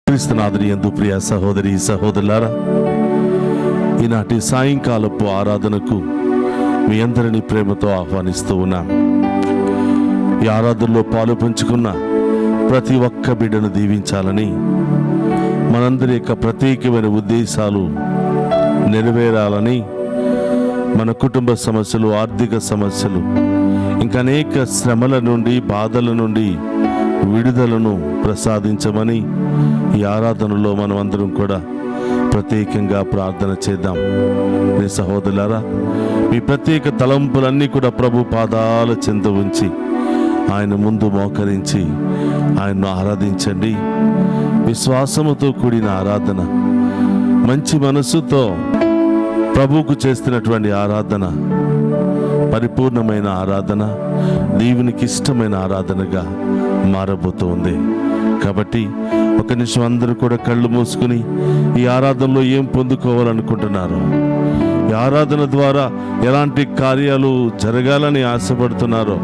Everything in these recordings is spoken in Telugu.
క్రీస్తునాథుని యందు ప్రియ సహోదరి సహోదరులారా, ఈనాటి సాయంకాలపు ఆరాధనకు మీ అందరినీ ప్రేమతో ఆహ్వానిస్తూ ఉన్నాం. ఈ ఆరాధనలో పాలు పంచుకున్న ప్రతి ఒక్క బిడ్డను దీవించాలని, మనందరి యొక్క ప్రత్యేకమైన ఉద్దేశాలు నెరవేరాలని, మన కుటుంబ సమస్యలు, ఆర్థిక సమస్యలు, ఇంకా అనేక శ్రమల నుండి, బాధల నుండి విడుదలను ప్రసాదించమని ఈ ఆరాధనలో మనం అందరం కూడా ప్రత్యేకంగా ప్రార్థన చేద్దాం. మీ సహోదరులారా, మీ ప్రత్యేక తలంపులన్నీ కూడా ప్రభు పాదాల చెంత ఉంచి ఆయన ముందు మోకరించి ఆయన్ను ఆరాధించండి. విశ్వాసముతో కూడిన ఆరాధన, మంచి మనస్సుతో ప్రభువుకు చేస్తున్నటువంటి ఆరాధన పరిపూర్ణమైన ఆరాధన, దేవునికి ఇష్టమైన ఆరాధనగా మారబోతోంది. కాబట్టి ఒక నిమిషం అందరూ కూడా కళ్ళు మూసుకుని ఈ ఆరాధనలో ఏం పొందుకోవాలనుకుంటున్నారు, ఈ ఆరాధన ద్వారా ఎలాంటి కార్యాలు జరగాలని ఆశపడుతున్నారో,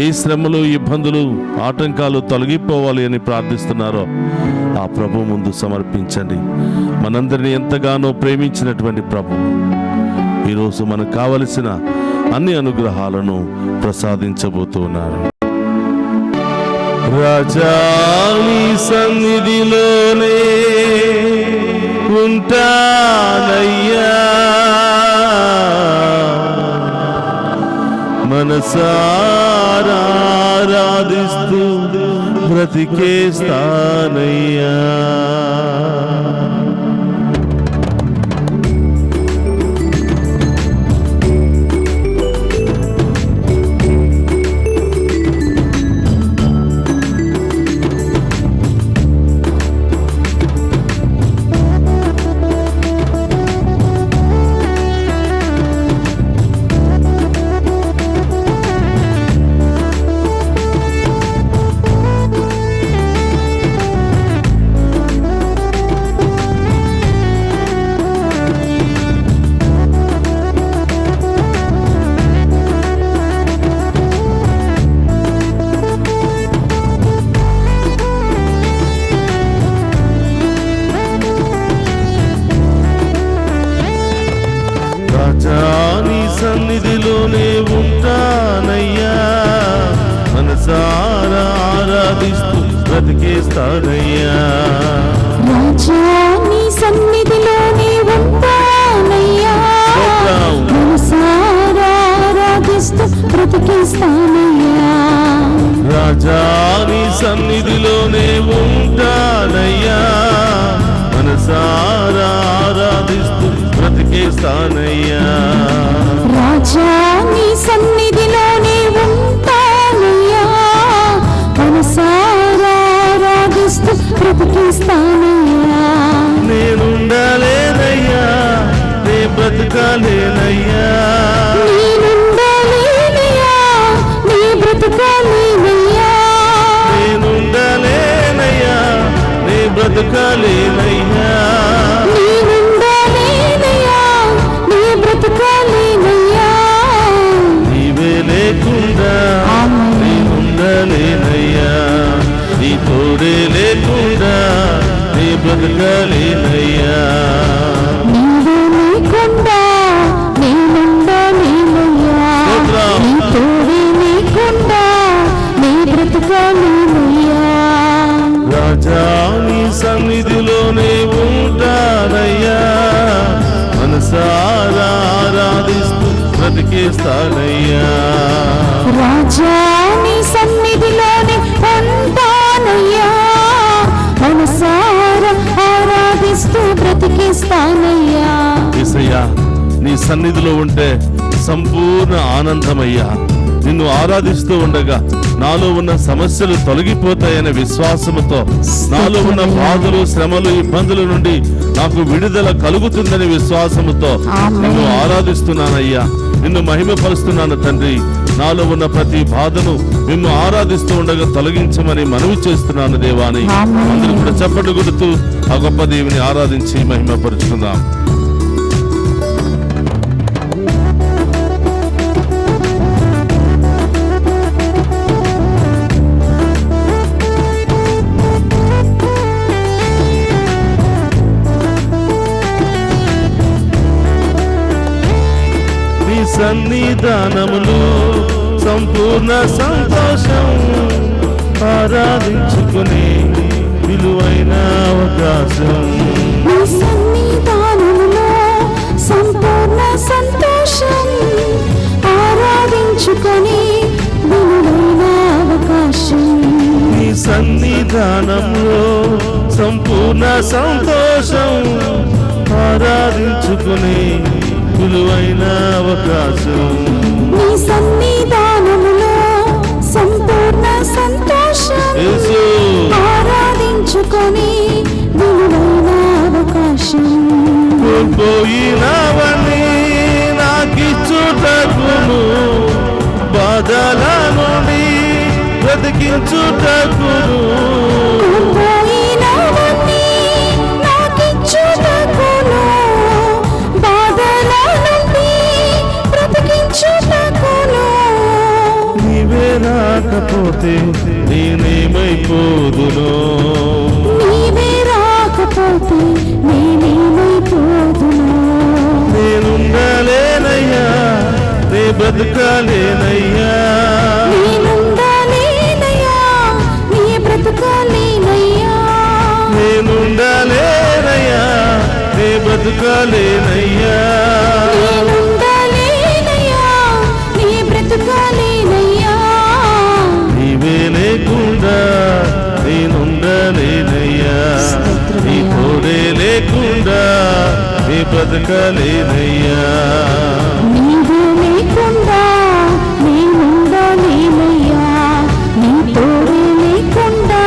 ఏ శ్రమలు, ఇబ్బందులు, ఆటంకాలు తొలగిపోవాలి అని ప్రార్థిస్తున్నారో ఆ ప్రభు ముందు సమర్పించండి. మనందరినీ ఎంతగానో ప్రేమించినటువంటి ప్రభు ఈరోజు మనకు కావలసిన అన్ని అనుగ్రహాలను ప్రసాదించబోతున్నారు. రాజా నీ సన్నిధిలోనే ఉంటానయ్యా, మనసారా ఆరాధిస్తూ బ్రతికేస్తానయ్యా. సన్నిధిలోనే ఉంటానయ్యా, మనసారా ఆరాధిస్తూ బ్రతికేస్తానయ్యా. రాజా నీ సన్నిధిలోనే ఉంటానయ్యా, మనసారా ఆరాధిస్తూ బ్రతికేస్తానయ్యా. రాజా నీ సన్నిధిలోనే ఉంటానయ్యా, మనసారా ఆరాధిస్తూ బ్రతికేస్తానయ్యా. రాజా నీ సన్నిధిలోనే ఉంటానయ్యా, మనసారా ఆరాధిస్తూ బ్రతికేస్తానయ్యా. నేనుండలేనయ్యా, నే బ్రతకాలేనయ్యా, నేనుండలేనయ్యా, నీ బ్రతకాలేనయ్యా. నేనుండలేనయ్యా, నే బ్రతకాలేనయ్యా, నీవే లేకుండా నేనుండలేనయ్యా, నీ తోడే లేకుండా నీ బ్రతకాలేనయ్యా. నీవే లేకుండా నేనుండలేనయ్యా, నీ తోడే లేకుండా నీ బ్రతకాలేనయ్యా. రాజా నీ సన్నిధిలోనే ఉంటానయ్యా, మనసారా ఆరాధిస్తూ బ్రతికేస్తానయ్యా. రాజా నీ సన్నిధిలోనే ఉంటానయ్యా, మనసారా ఆరాధిస్తూ బ్రతికేస్తానయ్యా. యేసయ్యా, నీ సన్నిధిలో ఉంటే సంపూర్ణ ఆనందమయ్యా. నిన్ను ఆరాధిస్తూ ఉండగా నాలో ఉన్న సమస్యలు తొలగిపోతాయనే విశ్వాసముతో, నాలో ఉన్న బాధలు, శ్రమలు, ఇబ్బందుల నుండి నాకు విడుదల కలుగుతుందని విశ్వాసముతో నిన్ను ఆరాధిస్తున్నానయ్యా, నిన్ను మహిమపరుస్తున్నాను తండ్రి. నాలో ఉన్న ప్రతి బాధను నిన్ను ఆరాధిస్తూ ఉండగా తొలగించమని మనవి చేస్తున్నాను దేవాని. అందరూ కూడా చప్పట్లు కొడుతూ ఆ గొప్ప దేవుని ఆరాధించి మహిమపరుచుకుందాం. సన్నిధానములో సంపూర్ణ సంతోషం ఆరాధించుకునే విలువైన అవకాశం. నీ సన్నిధానములో సంపూర్ణ సంతోషం ఆరాధించుకొని విలువైన అవకాశం. నీ సన్నిధానంలో సంపూర్ణ సంతోషం ఆరాధించుకునే విలువైన అవకాశం. నీ సన్నిధానములో సంపూర్ణ సంతోషం యేసు ఆరాధించుకొని విలువైన అవకాశం. కోల్పోయినవన్నీ నాకిచ్చుటకును బాధల నుండి బ్రతికించుటకును. కోల్పోయినవన్నీ నాకిచ్చుటకును బాధల నుండి బ్రతికించుటకును. నీవే రాకపోతే నేనేమైపోదును. నీవే రాకపోతే నేనేమైపోదును. నేనుండలేనయ్యా నే బ్రతకాలేనయ్యా. నేనుండలేనయ్యా నీ బ్రతకాలేనయ్యా. నేనుండలేనయ్యా నే బ్రతకాలేనయ్యా. నేనుండలేనయ్యా నీ బ్రతకాలేనయ్యా. నీవే లేకుండా నేనుండలేనయ్యా. నీ తోడే లేకుండా నీ బ్రతకాలేనయ్యా. నీవే లేకుండా నేనుండలేనయ్యా. నీ తోడే లేకుండా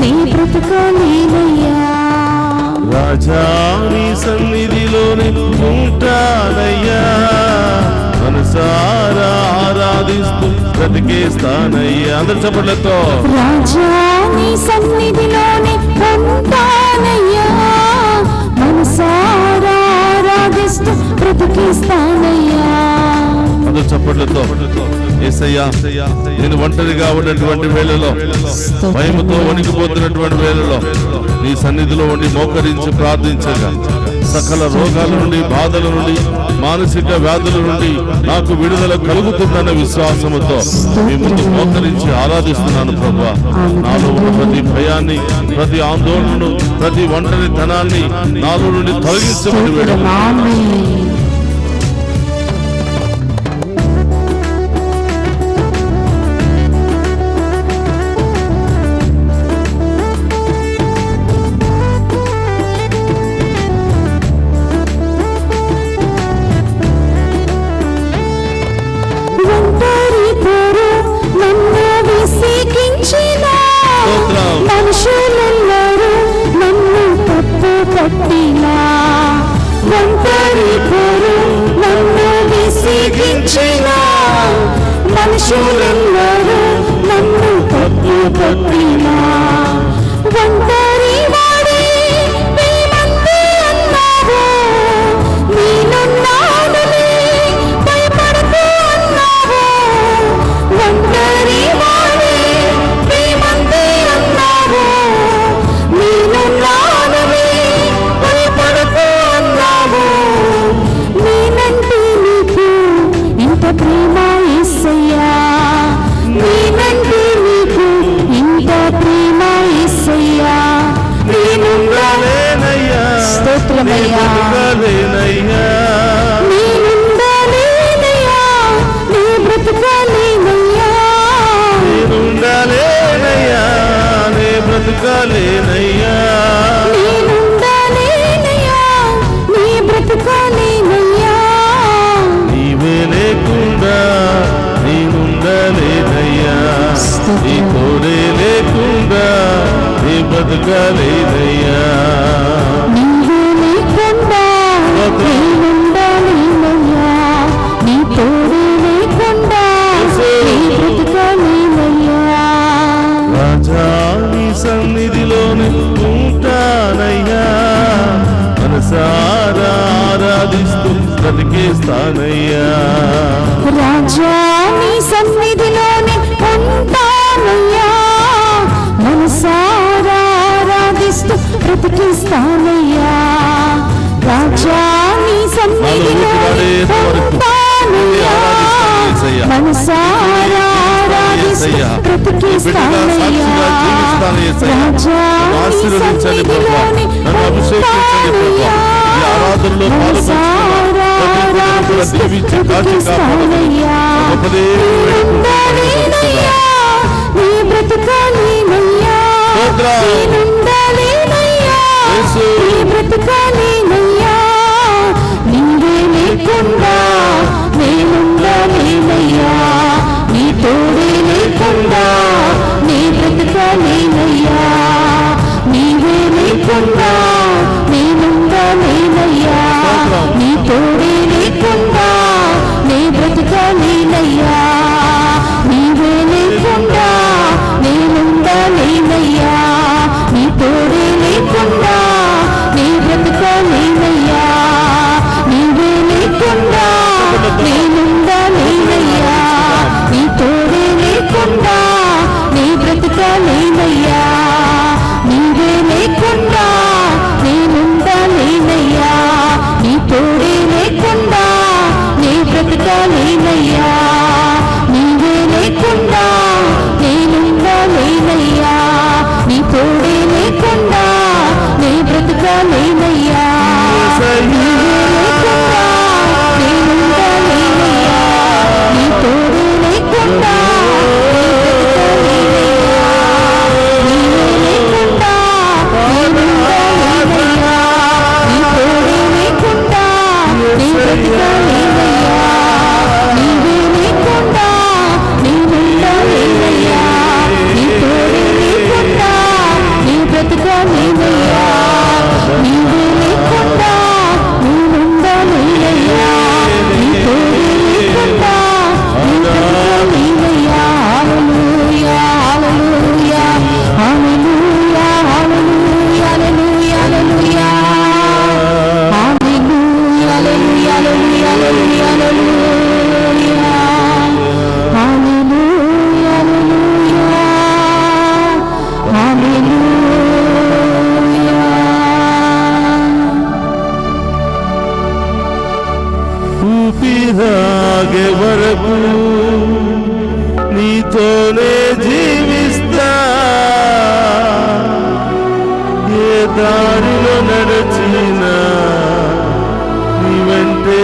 నీ బ్రతకాలేనయ్యా. రాజా నీ సన్నిధిలోనే ఉంటానయ్యా. మనసారా ఆరాధిస్తూ బ్రతికేస్తానయ్యా. అందరి చప్పట్లతో రాజా నీ సన్నిధిలోనే ఉంటానయ్యా. మనసారా ఆరాధిస్తూ బ్రతికిస్తానయ్యా. అందరి చప్పట్లతో యేసయ్యా నేను ఒంటరిగా ఉన్నటువంటి వేళలో భయముతో వణికిపోతున్నటువంటి వేళలో నీ సన్నిధిలో ఉండి మోకరించి ప్రార్థించగా సకల రోగాల నుండి బాధల నుండి మానసిక వ్యాధుల నుండి నాకు విడుదల కలుగుతుందన్న విశ్వాసముతో మీ ముందు మోకరించి ఆరాధిస్తున్నాను ప్రభువా. నాలో ఉన్న ప్రతి భయాన్ని ప్రతి ఆందోళనను ప్రతి ఒంటరితనాన్ని నాలో నుండి తొలగించమని వేడుకుంటున్నాను. మనుషులెల్లరూ నన్ను తప్పు పట్టినా, ఒంటరిపోరు నన్ను విసిగించినా. మనుషులెల్లరూ నన్ను తప్పు పట్టినా, ఒంటరి వాడే నీమందే అన్నావు. నేనున్నానులే భయపడకు అన్నావు. ఒంటరి వాడే నీమందే అన్నావు. నేనున్నానులే భయపడకు అన్నావు. నేనంటే నీకు ఇంత ప్రేమ యేసయ్యా. నేనంటే నీకు ఇంత ప్రేమ యేసయ్యా. నేనుండలేనయ్యా స్తోత్రమయ్యా. నేనుండలేనయ్యా. నేనుండలేనయ్యా నీ బ్రతకాలేనయ్యా. నేనుండలేనయ్యా నే బ్రతకాలేనయ్యా. నేనుండలేనయ్యా నీ బ్రతకాలేనయ్యా. నీవే లేకుండా నేనుండలేనయ్యా. నీ తోడే లేకుండా నీ బ్రతకాలేనయ్యా. నీవే లేకుండా నేనుండలేనయ్యా. నీ తోడే లేకుండా నీ బ్రతకాలేనయ్యా. రాజా నీ సన్నిధిలోనే ఉంటానయ్యా. మనసారా ఆరాధిస్తూ బ్రతికేస్తానయ్యా. రాజా నీ సన్నిధిలోనే ఉంటానయ్యా. మనసారా ఆరాధిస్తూ బ్రతికిస్తానయ్యా. రాజా నీ సన్నిధిలోనే ఉంటానయ్యా. మనసారా ఆరాధిస్తూ యేసయ్యా, ఈ బ్రతికిస్తానయ్యా. బిడ్డగా సాక్షిగా జీవిస్తాను యేసయ్యా. రాజా, నన్ను ఆశీర్వదించండి ప్రభా, నన్ను అభిషేకించండి ప్రభా. ఈ ఆరాధనలో పాలుపంచుకున్న ప్రతి బిడ్డను కూడా దీవించి కాచి కాపాడండి. గొప్ప దేవుని వేడుకుంటున్నాను. నీ బ్రతుకాలేనయ్యా, స్తోత్రం. నేనుండాలేనయ్యా, యేసు. నీ బ్రతుకాలేనయ్యా, నీవే లేకుండా నేనుండాలేనయ్యా, నీ తోడే లేకుండా నీ బ్రతుకాలేనయ్యా, నీవే లేకుండా నేనుండాలేనయ్యా, నీ తోడే లేకుండా నీ బ్రతుకాలేనయ్యా, నీవే లేకుండా నేనుండాలేనయ్యా, నీ తోడే లేకుండా నీ బ్రతుకాలేనయ్యా, నీవే లేకుండా నేనుండాలేనయ్యా, నీ తోడే లేకుండా నీ బ్రతుకాలేనయ్యా, నీవే లేకుండా నేనుండాలేనయ్యా, నీ తోడే లేకుండా నీ బ్రతుకాలేనయ్యా, నీవే లేకుండా నేనుండాలేనయ్యా, నీ తోడే లేకుండా నీ బ్రతుకాలేనయ్యా, నీవే లేకుండా నేనుండాలేనయ్యా, నీ తోడే లేకుండా నీవే లేకుండా నేనుండాలేనయ్యా, నీ తోడే లేకుండా నీ బ్రతుకాలేనయ్యా, నీవే లేకుండా నేనుండాలేనయ్యా, నీ తోడే లేకుండా నీ బ్రతుకాలేనయ్యా, నీవే లేకుండా నేనుండాలేనయ్యా, నీ తోడే లేకుండా నీ బ్రతుకాలేనయ్యా. హల్లెలూయా, హల్లెలూయా, హల్లెలూయా, హల్లెలూయా, హల్లెలూయా, హల్లెలూయా. ఊపిరాగే వరకు నీతోనే జీవిస్తా, ఏ దారిలో నడిచినా నీ వెంటే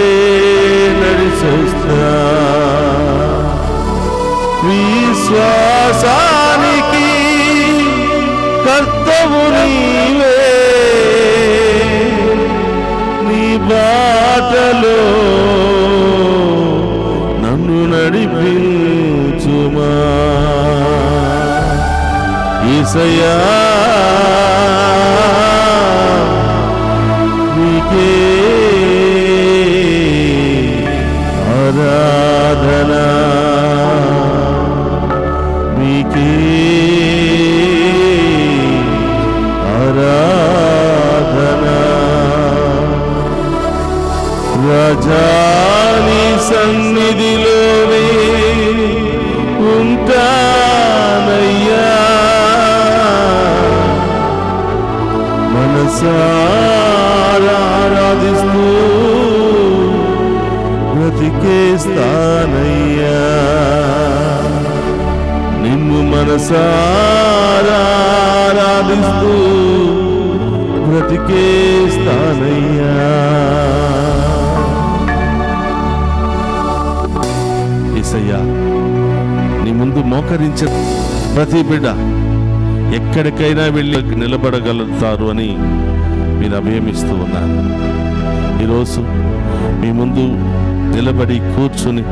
నడిచొస్తా, విశ్వాసానికి కర్తవు నీవే, నీ బాటలో నన్ను నడిపించుమా యేసయ్యా, నీకే ఆరాధన, నీకే ఆరాధన. రాజాని సన్నిధిలోనే ఉంటానయ్యా, మనసారా ఆరాధిస్తూ బ్రతికేస్తానయ్యా, నిన్ను మనసారా ఆరాధిస్తూ బ్రతికేస్తానయ్యా. యేసయ్యా, నీ ముందు మోకరించే ప్రతి బిడ్డ ఎక్కడికైనా వెళ్ళి నిలబడగలుగుతారు అని మీరు అభయమిస్తూ ఉన్నారు. ఈరోజు మీ ముందు నిలబడి కూర్చుని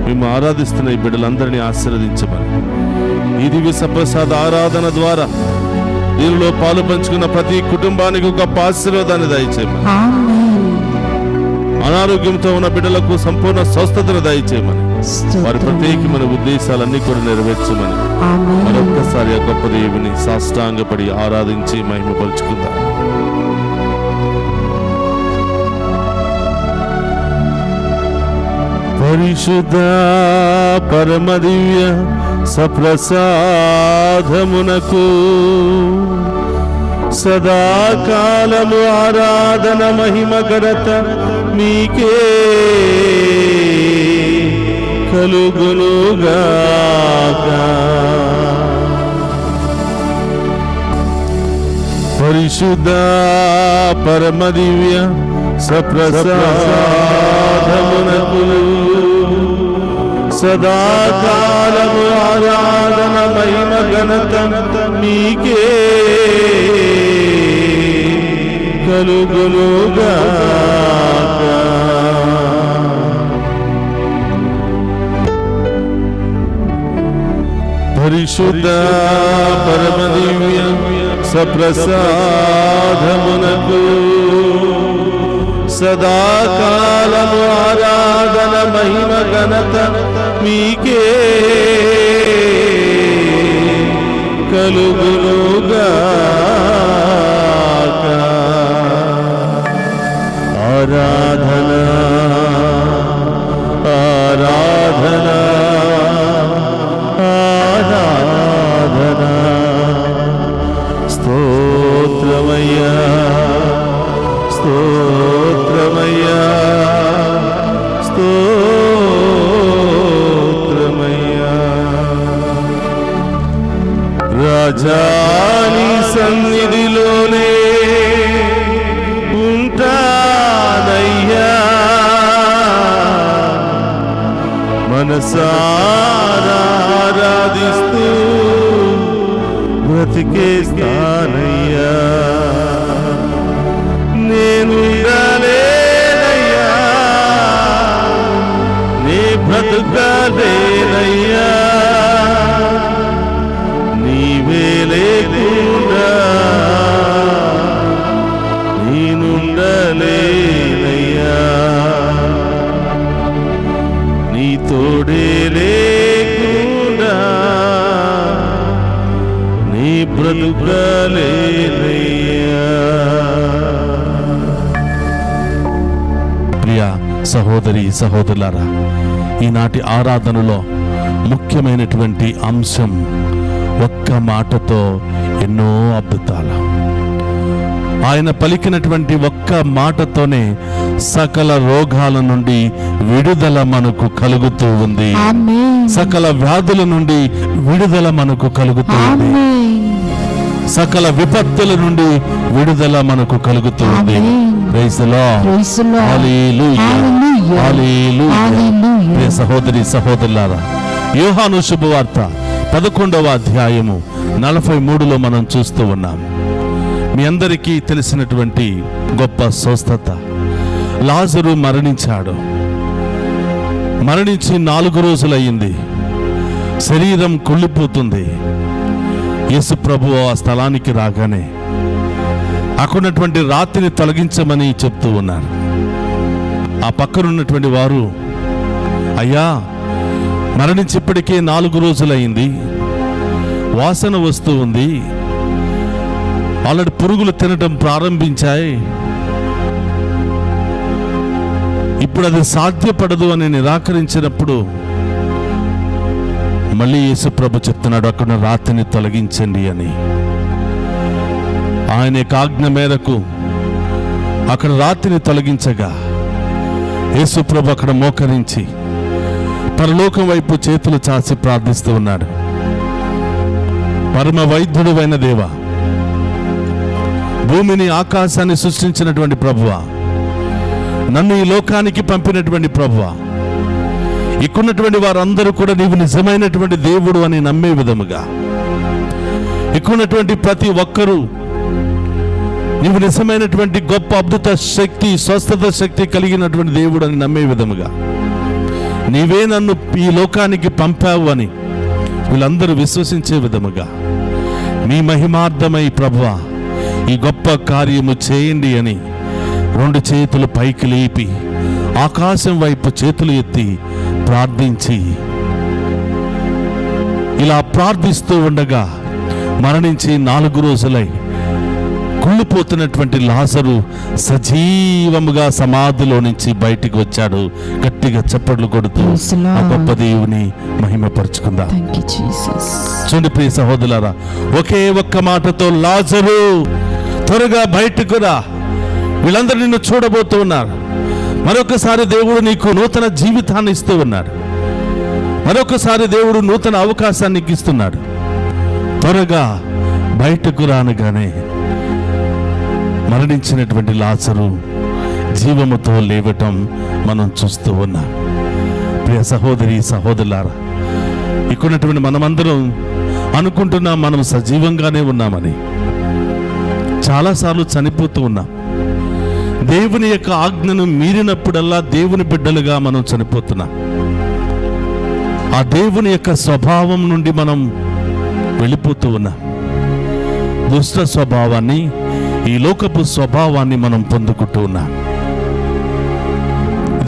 మేము ఆరాధిస్తున్న ఈ బిడ్డలందరినీ ఆశీర్వదించమని, ఈ దివ్య సప్రసాద ఆరాధన ద్వారా దీనిలో పాలు పంచుకున్న ప్రతి కుటుంబానికి గొప్ప ఆశీర్వాదాన్ని దయచేయమని, అనారోగ్యంతో ఉన్న బిడ్డలకు సంపూర్ణ స్వస్థతను దయచేయమని, వారి ప్రత్యేకమైన ఉద్దేశాలన్నీ కూడా నెరవేర్చమని మరొక్కసారి ఆ గొప్ప దేవుని సాష్టాంగపడి ఆరాధించి మహిమపరుచుకుందాం. పరిశుద్ధ పరమ దివ్య సప్రసాదమునకు సదాకాలము ఆరాధన మహిమ ఘనత మీకే కలుగునుగాక. పరిశుద్ధ పరమదివ్య సప్రసాదమునకు సదాకాలము ఆరాధన మహిమ ఘనత మీకే కలుగునుగాక. పరిశుద్ధ పరమదివ్య సప్రసాదమునకు సదాకాలము ఆరాధన మహిమ ఘనత మీకే కలుగునుగాక. ఆరాధన ఆరాధన ఆరాధన. స్తోత్రమయ్యా స్తోత్రమయ్యా స్తోత్రమయ్యా. రాజాని సన్నిధిలోనే ఉంటానయ్యా, మనసారా ఆరాధిస్తూ బ్రతికేస్తానయ్యా. నేను లేనయ్యా, నీ బ్రతుకలేనయ్యా, నీవే లేకుండా నేనుండలేనయ్యా, నీ తోడే లేకుండా నీ బ్రతుకలేనయ్యా. ప్రియ సహోదరి సహోదరులారా, ఈనాటి ఆరాధనలో ముఖ్యమైనటువంటి అంశం ఒక్క మాటతో ఎన్నో అద్భుతాలు. ఆయన పలికినటువంటి ఒక్క మాటతోనే సకల రోగాల నుండి విడుదల మనకు కలుగుతూ ఉంది. సకల వ్యాధుల నుండి విడుదల మనకు కలుగుతూ ఉంది. సకల విపత్తుల నుండి విడుదల మనకు కలుగుతూ ఉంది. Praise the lord. Hallelujah hallelujah. ప్రియ సహోదరి సహోదరులారా, యోహాను శుభవార్త 11వ అధ్యాయము 43లో మనం చూస్తూ ఉన్నాం. మీ అందరికీ తెలిసినటువంటి గొప్ప స్వస్థత. లాజరు మరణించాడు. మరణించి 4 రోజులయ్యింది. శరీరం కుళ్ళిపోతుంది. యేసు ప్రభువు ఆ స్థలానికి రాగానే అక్కడున్నటువంటి రాతిని తొలగించమని చెప్తూ ఉన్నారు. ఆ పక్కనున్నటువంటి వారు, అయ్యా మరణించి ఇప్పటికే 4 రోజులయ్యింది, వాసన వస్తూ ఉంది, ఆల్రెడీ పురుగులు తినటం ప్రారంభించాయి, ఇప్పుడు అది సాధ్యపడదు అని నిరాకరించినప్పుడు మళ్ళీ యేసు ప్రభు చెప్తున్నాడు, అక్కడ రాతిని తొలగించండి అని. ఆయన ఆజ్ఞ మేరకు అక్కడ రాతిని తొలగించగా యేసు ప్రభు అక్కడ మోకరించి పరలోకం వైపు చేతులు చాచి ప్రార్థిస్తూ ఉన్నాడు. పరమ వైద్యుడు అయిన దేవా, భూమిని ఆకాశాన్ని సృష్టించినటువంటి ప్రభువా, నన్ను ఈ లోకానికి పంపినటువంటి ప్రభువా, ఇక్కడున్నటువంటి వారందరూ కూడా నీవు నిజమైనటువంటి దేవుడు అని నమ్మే విధముగా, ఇక్కడున్నటువంటి ప్రతి ఒక్కరూ నీవు నిజమైనటువంటి గొప్ప అద్భుత శక్తి, స్వస్థత శక్తి కలిగినటువంటి దేవుడు అని నమ్మే విధముగా, నీవే నన్ను ఈ లోకానికి పంపావు అని వీళ్ళందరూ విశ్వసించే విధముగా, మీ మహిమార్థమై ప్రభువా ఈ గొప్ప కార్యము చేయండి అని 2 చేతులు పైకి లేపి ఆకాశం వైపు చేతులు ఎత్తి ప్రార్థించి, ఇలా ప్రార్థిస్తూ ఉండగా మరణించి 4 రోజులై కుళ్ళిపోతున్నటువంటి లాజరు సజీవముగా సమాధిలో నుంచి బయటికి వచ్చాడు. గట్టిగా చప్పట్లు కొడుతూ ఆ గొప్ప దేవుని మహిమపరుచుకుందాం. చూడండి ప్రియ సహోదరులారా, ఒకే ఒక్క మాటతో లాజరు త్వరగా బయటకు రా, వీళ్ళందరూ నిన్ను చూడబోతూ ఉన్నారు. మరొకసారి దేవుడు నీకు నూతన జీవితాన్ని ఇస్తూ ఉన్నాడు. మరొకసారి దేవుడు నూతన అవకాశాన్ని ఇస్తున్నాడు. త్వరగా బయటకు రానగానే మరణించినటువంటి లాజరు జీవముతో లేవటం మనం చూస్తూ ఉన్నాం. ప్రియ సహోదరి సహోదరులారా, ఇక్కడున్నటువంటి మనమందరం అనుకుంటున్నాం మనం సజీవంగానే ఉన్నామని. చాలాసార్లు చనిపోతూ ఉన్నాం. దేవుని యొక్క ఆజ్ఞను మీరినప్పుడల్లా దేవుని బిడ్డలుగా మనం చనిపోతున్నాం. ఆ దేవుని యొక్క స్వభావం నుండి మనం వెళ్ళిపోతూ ఉన్నాం. దుష్ట స్వభావాన్ని, ఈ లోకపు స్వభావాన్ని మనం పొందుకుంటూ ఉన్నాం.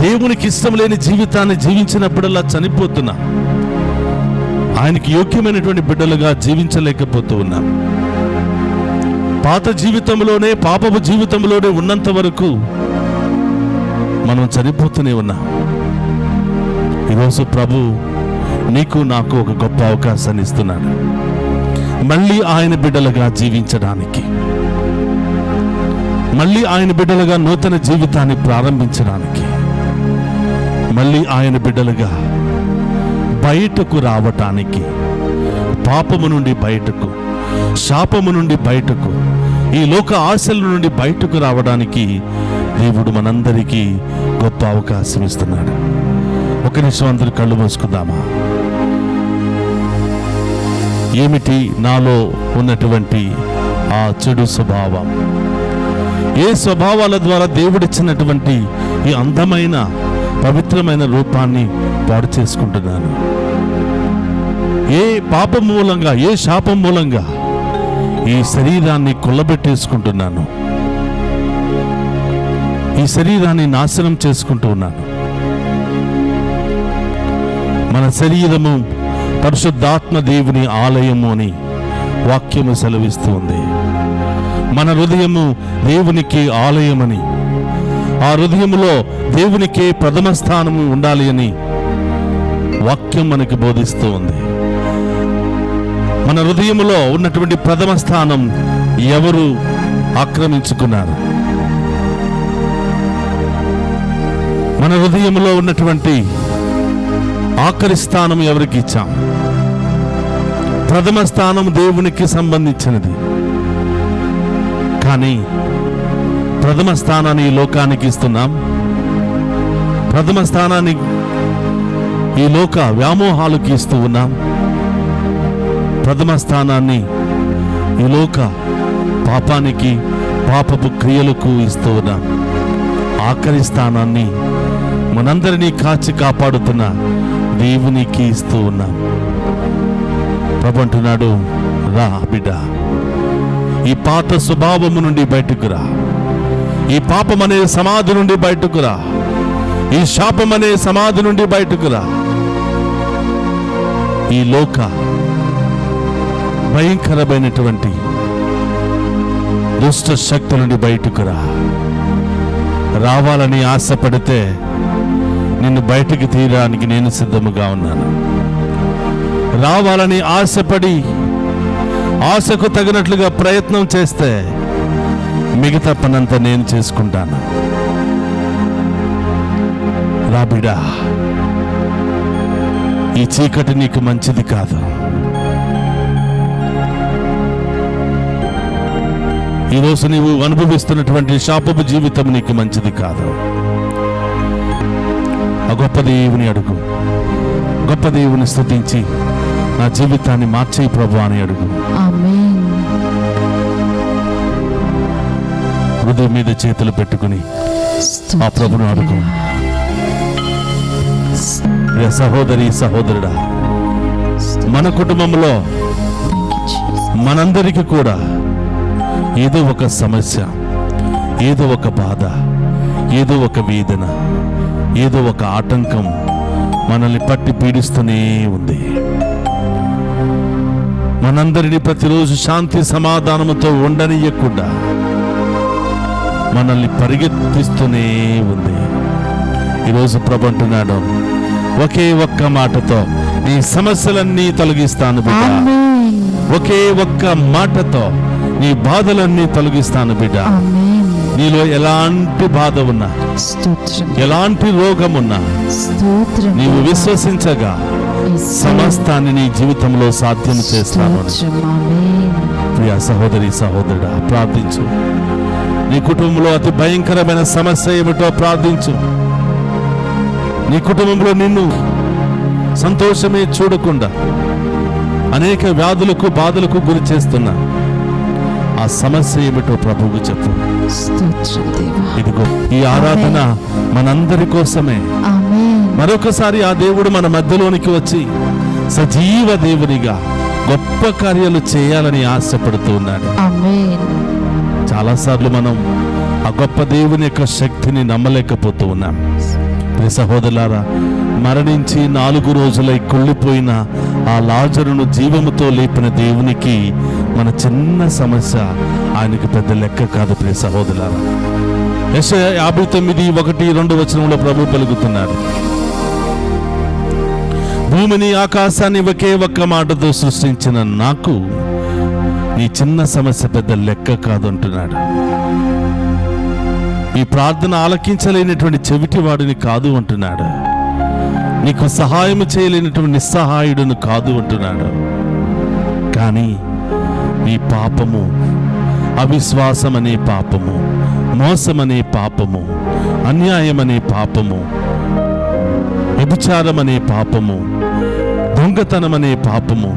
దేవునికి ఇష్టం లేని జీవితాన్ని జీవించినప్పుడల్లా చనిపోతున్నాం. ఆయనకి యోగ్యమైనటువంటి బిడ్డలుగా జీవించలేకపోతూ ఉన్నాం. పాత జీవితంలోనే, పాపపు జీవితంలోనే ఉన్నంత వరకు మనం చనిపోతూనే ఉన్నాం. ఈరోజు ప్రభు నీకు నాకు ఒక గొప్ప అవకాశాన్ని ఇస్తున్నాడు. మళ్ళీ ఆయన బిడ్డలుగా జీవించడానికి, మళ్ళీ ఆయన బిడ్డలుగా నూతన జీవితాన్ని ప్రారంభించడానికి, మళ్ళీ ఆయన బిడ్డలుగా బయటకు రావటానికి, పాపము నుండి బయటకు, శాపము నుండి బయటకు, ఈ లోక ఆశల నుండి బయటకు రావడానికి దేవుడు మనందరికీ గొప్ప అవకాశం ఇస్తున్నాడు. ఒక నిమిషం అందరూ కళ్ళు మూసుకుందామా? ఏమిటి నాలో ఉన్నటువంటి ఆ చెడు స్వభావం? ఏ స్వభావాల ద్వారా దేవుడిచ్చినటువంటి ఈ అందమైన పవిత్రమైన రూపాన్ని పాడు చేసుకుంటున్నాను? ఏ పాపం మూలంగా, ఏ శాపం మూలంగా ఈ శరీరాన్ని కొల్లబెట్టేసుకుంటున్నాను? ఈ శరీరాన్ని నాశనం చేసుకుంటూ ఉన్నాను. మన శరీరము పరిశుద్ధాత్మ దేవుని ఆలయము అని వాక్యము సెలవిస్తూ ఉంది. మన హృదయము దేవునికి ఆలయమని, ఆ హృదయములో దేవునికే ప్రథమ స్థానము ఉండాలి అని వాక్యం మనకి బోధిస్తూ ఉంది. మన హృదయములో ఉన్నటువంటి ప్రథమ స్థానం ఎవరు ఆక్రమించుకున్నారు? మన హృదయములో ఉన్నటువంటి ఆఖరి స్థానం ఎవరికి ఇచ్చాం? ప్రథమ స్థానం దేవునికి సంబంధించినది. కానీ ప్రథమ స్థానాన్ని ఈ లోకానికి ఇస్తున్నాం. ప్రథమ స్థానాన్ని ఈ లోక వ్యామోహాలకు ఇస్తూ ఉన్నాం. ప్రథమ స్థానాన్ని ఈ లోక పాపానికి, పాపపు క్రియలకు ఇస్తూ ఉన్నాం. ఆఖరి స్థానాన్ని మనందరినీ కాచి కాపాడుతున్న దేవునికి ఇస్తూ ఉన్నాం. ప్రభు అంటున్నాడు, రా బిడ్డ, ఈ పాత స్వభావము నుండి బయటకు రా. ఈ పాపం అనే సమాధి నుండి బయటకు రా. ఈ శాపం అనే సమాధి నుండి బయటకు రా. ఈ లోక భయంకరమైనటువంటి దుష్ట శక్తుల నుండి బయటకు రా. రావాలని ఆశపడితే నిన్ను బయటికి తీయడానికి నేను సిద్ధముగా ఉన్నాను. రావాలని ఆశపడి ఆశకు తగినట్లుగా ప్రయత్నం చేస్తే మిగతా పనంతా నేను చేసుకుంటాను. రా బిడా, ఈ చీకటి నీకు మంచిది కాదు. ఈరోజు నీవు అనుభవిస్తున్నటువంటి శాపపు జీవితం నీకు మంచిది కాదు. ఆ గొప్ప దేవుని అడుగు. గొప్ప దేవుని స్తుతించి నా జీవితాన్ని మార్చే ప్రభు అని అడుగు. ఆమేన్. హృదయం మీద చేతులు పెట్టుకుని ఆ ప్రభును అడుగు. సహోదరి సహోదరుడా, మన కుటుంబంలో మనందరికీ కూడా ఏదో ఒక సమస్య, ఏదో ఒక బాధ, ఏదో ఒక వేదన, ఏదో ఒక ఆటంకం మనల్ని పట్టి పీడిస్తూనే ఉంది. మనందరినీ ప్రతిరోజు శాంతి సమాధానముతో ఉండనియకుండా మనల్ని పరిగెత్తిస్తూనే ఉంది. ఈరోజు ప్రభు అంటున్నాడు, ఒకే ఒక్క మాటతో నీ సమస్యలన్నీ తొలగిస్తాను బిడ్డ. ఆమేన్. ఒకే ఒక్క మాటతో నీ బాధలన్నీ తొలగిస్తాను బిడ్డ. ఆమేన్. నీలో ఎలాంటి బాధ ఉన్నా, స్తోత్రం. ఎలాంటి రోగం ఉన్నా, స్తోత్రం. నీవు విశ్వసించగా సమస్తాన్ని నీ జీవితంలో సాధ్యం చేస్తాను అని. స్తోత్రం. ఆమేన్. ప్రియ సహోదరి సహోదరుడా, ప్రార్థించు. నీ కుటుంబంలో అతి భయంకరమైన సమస్య ఏమిటో ప్రార్థించు. నీ కుటుంబంలో నిన్ను సంతోషమే చూడకుండా అనేక వ్యాధులకు బాధలకు గురి చేస్తున్నా ఆ సమస్య ఏమిటో ప్రభువుకు చెప్పు. స్తోత్రం దేవా. ఇదిగో ఈ ఆరాధన మనందరి కోసమే. ఆమేన్. మరొకసారి ఆ దేవుడు మన మధ్యలోనికి వచ్చి సజీవ దేవునిగా గొప్ప కార్యాలు చేయాలని ఆశపడుతూ ఉన్నాడు. ఆమేన్. చాలాసార్లు మనం ఆ గొప్ప దేవుని యొక్క శక్తిని నమ్మలేకపోతూ ఉన్నాం. ప్రియ సహోదరులారా, మరణించి 4 రోజులై కుళ్ళిపోయిన ఆ లాజరును జీవముతో లేపిన దేవునికి మన చిన్న సమస్య ఆయనకి పెద్ద లెక్క కాదు. ప్రియ సహోదరులారా, యెషయా 59:1-2 ప్రభు పలుకుతున్నాడు, భూమిని ఆకాశాన్ని ఒకే ఒక్క మాటతో సృష్టించిన నాకు నీ చిన్న సమస్య పెద్ద లెక్క కాదు అంటున్నాడు. ఈ ప్రార్థన ఆలకించలేనటువంటి చెవిటి వాడిని కాదు అంటున్నాడు. నీకు సహాయం చేయలేనటువంటి నిస్సహాయుడును కాదు అంటున్నాడు. కానీ నీ పాపము, అవిశ్వాసం అనే పాపము, మోసం అనే పాపము, అన్యాయం అనే పాపము, వ్యభిచారం అనే పాపము, దొంగతనం అనే పాపము,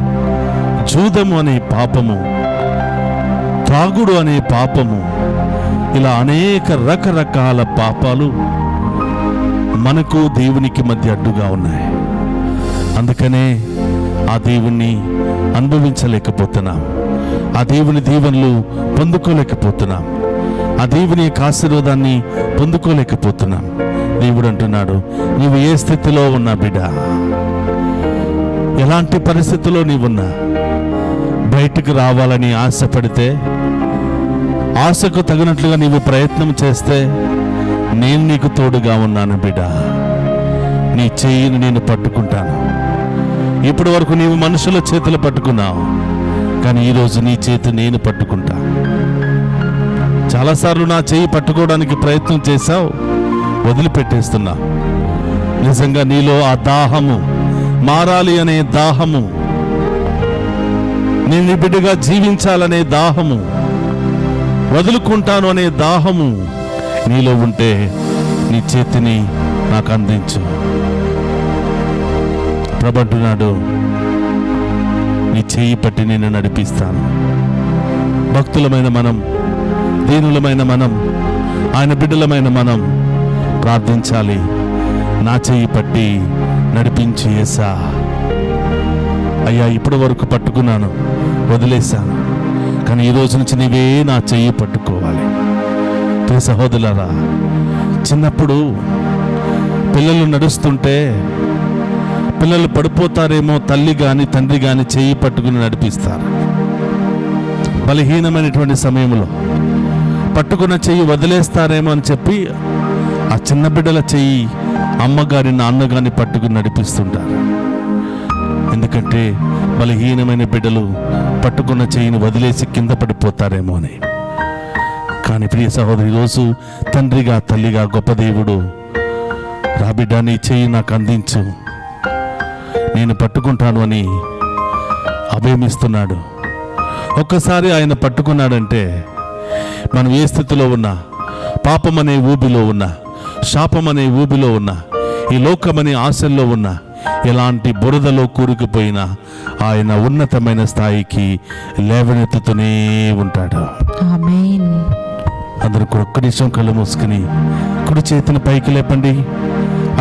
జూదము అనే పాపము, త్రాగుడు అనే పాపము, ఇలా అనేక రకరకాల పాపాలు మనకు దేవునికి మధ్య అడ్డుగా ఉన్నాయి. అందుకనే ఆ దేవుణ్ణి అనుభవించలేకపోతున్నాం. ఆ దేవుని దీవెనలు పొందుకోలేకపోతున్నాం. ఆ దేవుని యొక్క ఆశీర్వాదాన్ని పొందుకోలేకపోతున్నాం. దేవుడు అంటున్నాడు, నీవు ఏ స్థితిలో ఉన్నా బిడ్డ, ఎలాంటి పరిస్థితిలో నీవున్నా, బయటకు రావాలని ఆశపడితే, ఆశకు తగినట్లుగా నీవు ప్రయత్నం చేస్తే నేను నీకు తోడుగా ఉన్నాను బిడ్డ. నీ చెయ్యిని నేను పట్టుకుంటాను. ఇప్పటి వరకు నీవు మనుషుల చేతులు పట్టుకున్నావు, కానీ ఈరోజు నీ చేతి నేను పట్టుకుంటా. చాలాసార్లు నా చెయ్యి పట్టుకోవడానికి ప్రయత్నం చేశావు, వదిలిపెట్టేస్తున్నా. నిజంగా నీలో ఆ దాహము మారాలి అనే దాహము, నేను నీ బిడ్డగా జీవించాలనే దాహము, వదులుకుంటాను అనే దాహము నీలో ఉంటే నీ చేతిని నాకు అందించు. ప్రభు అంటున్నాడు, నీ చేయి పట్టి నేను నడిపిస్తాను. భక్తులమైన మనం, దీనులమైన మనం, ఆయన బిడ్డలమైన మనం ప్రార్థించాలి. నా చేయి పట్టి నడిపించి యేసా. అయ్యా, ఇప్పటి వరకు పట్టుకున్నాను, వదిలేశాను, కానీ ఈ రోజు నుంచి నీవే నా చెయ్యి పట్టుకోవాలి. ప్రియ సహోదరులారా, చిన్నప్పుడు పిల్లలు నడుస్తుంటే పిల్లలు పడిపోతారేమో తల్లి కానీ తండ్రి కానీ చెయ్యి పట్టుకుని నడిపిస్తారు. బలహీనమైనటువంటి సమయంలో పట్టుకున్న చెయ్యి వదిలేస్తారేమో అని చెప్పి ఆ చిన్న బిడ్డల చెయ్యి అమ్మగారి నాన్నగారిని పట్టుకుని నడిపిస్తుంటారు. ఎందుకంటే బలహీనమైన బిడ్డలు పట్టుకున్న చెయ్యిని వదిలేసి కింద పడిపోతారేమో అని. కానీ ప్రియ సహోదరి, ఈరోజు తండ్రిగా తల్లిగా గొప్ప దేవుడు, రా బిడ్డ, నీ చెయ్యి నాకు అందించు, నేను పట్టుకుంటాను అని అభయమిస్తున్నాడు. ఒక్కసారి ఆయన పట్టుకున్నాడంటే మనం ఏ స్థితిలో ఉన్నా, పాపం అనే ఊబిలో ఉన్నా, శాపం అనే ఊబిలో ఉన్నా, ఈ లోకమనే ఆశల్లో ఉన్నా, ఎలాంటి బురదలో కూరుకుపోయినా ఆయన ఉన్నతమైన స్థాయికి లేవనెత్తుతూనే ఉంటాడు. ఆమేన్. అందరూ ఒక్క నిమిషం కళ్ళు మూసుకుని కుడి చేతిని పైకి లేపండి.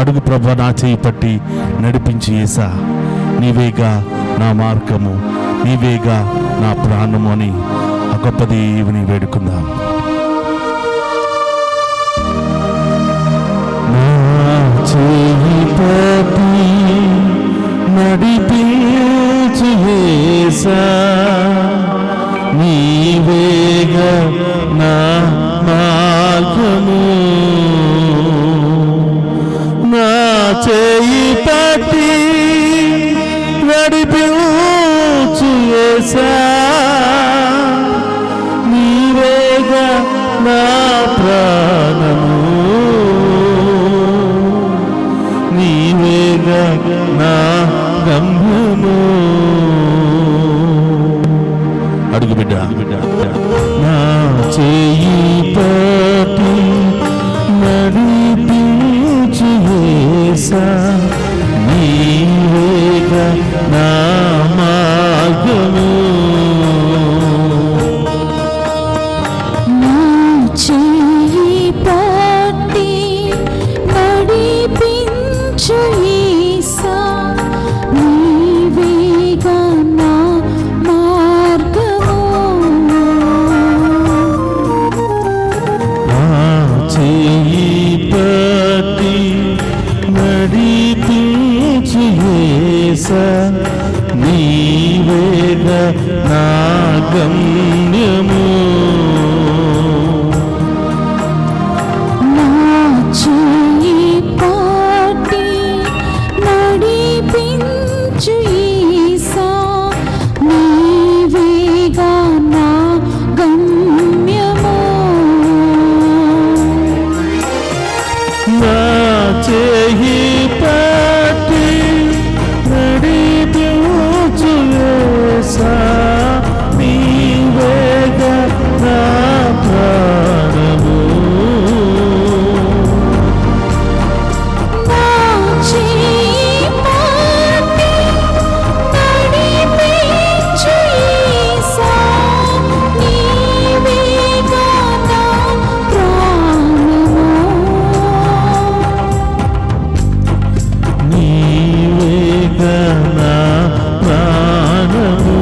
అడుగు, ప్రభు, నా చేయి పట్టి నడిపించి యేసా, నీవేగా నా మార్గము, నీవేగా నా ప్రాణము అని ఆ గొప్ప దేవుని వేడుకుందాం. నా చేయి పట్టి నడిపించు యేసా, నీవేగా నా మార్గము, నా చేయి పట్టి నడిపించు యేసా, నీవేగా నా ప్రాణము, నీవేగా నా అడుగు బిడ్డ. నా చేయి పట్టి నడిపించు యేసా, నీవేగా నా మార్గము. నా చేయి పట్టి నడిపించు యేసా, నీవేగా నా మార్గము. నా చేయి పట్టి నడిపించు యేసా, నీవేగా నా గమ్యము. నా చేయి పట్టి నడిపించు యేసా, నీవేగా నా గమ్యము. నా చేయి పట్టి నడిపించు యేసా, నీవేగా నా ప్రాణము. నా చేయి పట్టి నడిపించు యేసా, నీవేగా నా ప్రాణము. నీవేగా నా ప్రాణము.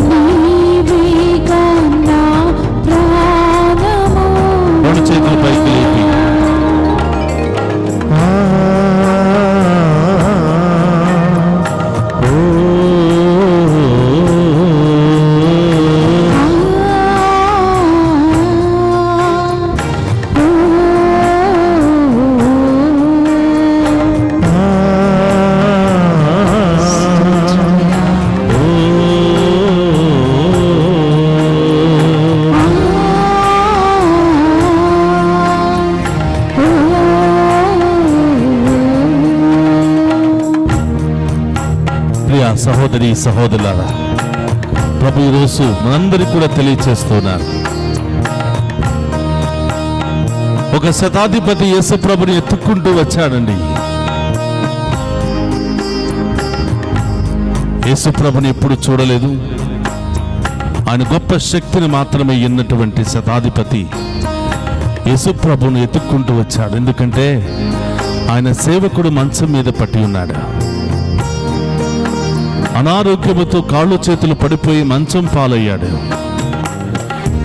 నీవేగా నా ప్రాణము. రెండు చేతుల పైకి లేపి ఆ, ఓ, ప్రియ సహోదరి సహోదరులారా, ప్రభు ఈరోజు మనందరికీ కూడా తెలియచేస్తున్నారు. ఒక శతాధిపతి యేసు ప్రభుని ఎత్తుక్కుంటూ వచ్చాడండి. యేసు ప్రభుని ఎప్పుడు చూడలేదు. ఆయన గొప్ప శక్తిని మాత్రమే ఎన్నటువంటి శతాధిపతి యేసు ప్రభుని ఎత్తుక్కుంటూ వచ్చాడు. ఎందుకంటే ఆయన సేవకుడు మంచం మీద పట్టి ఉన్నాడు. అనారోగ్యముతో కాళ్ళు చేతులు పడిపోయి మంచం పాలయ్యాడు.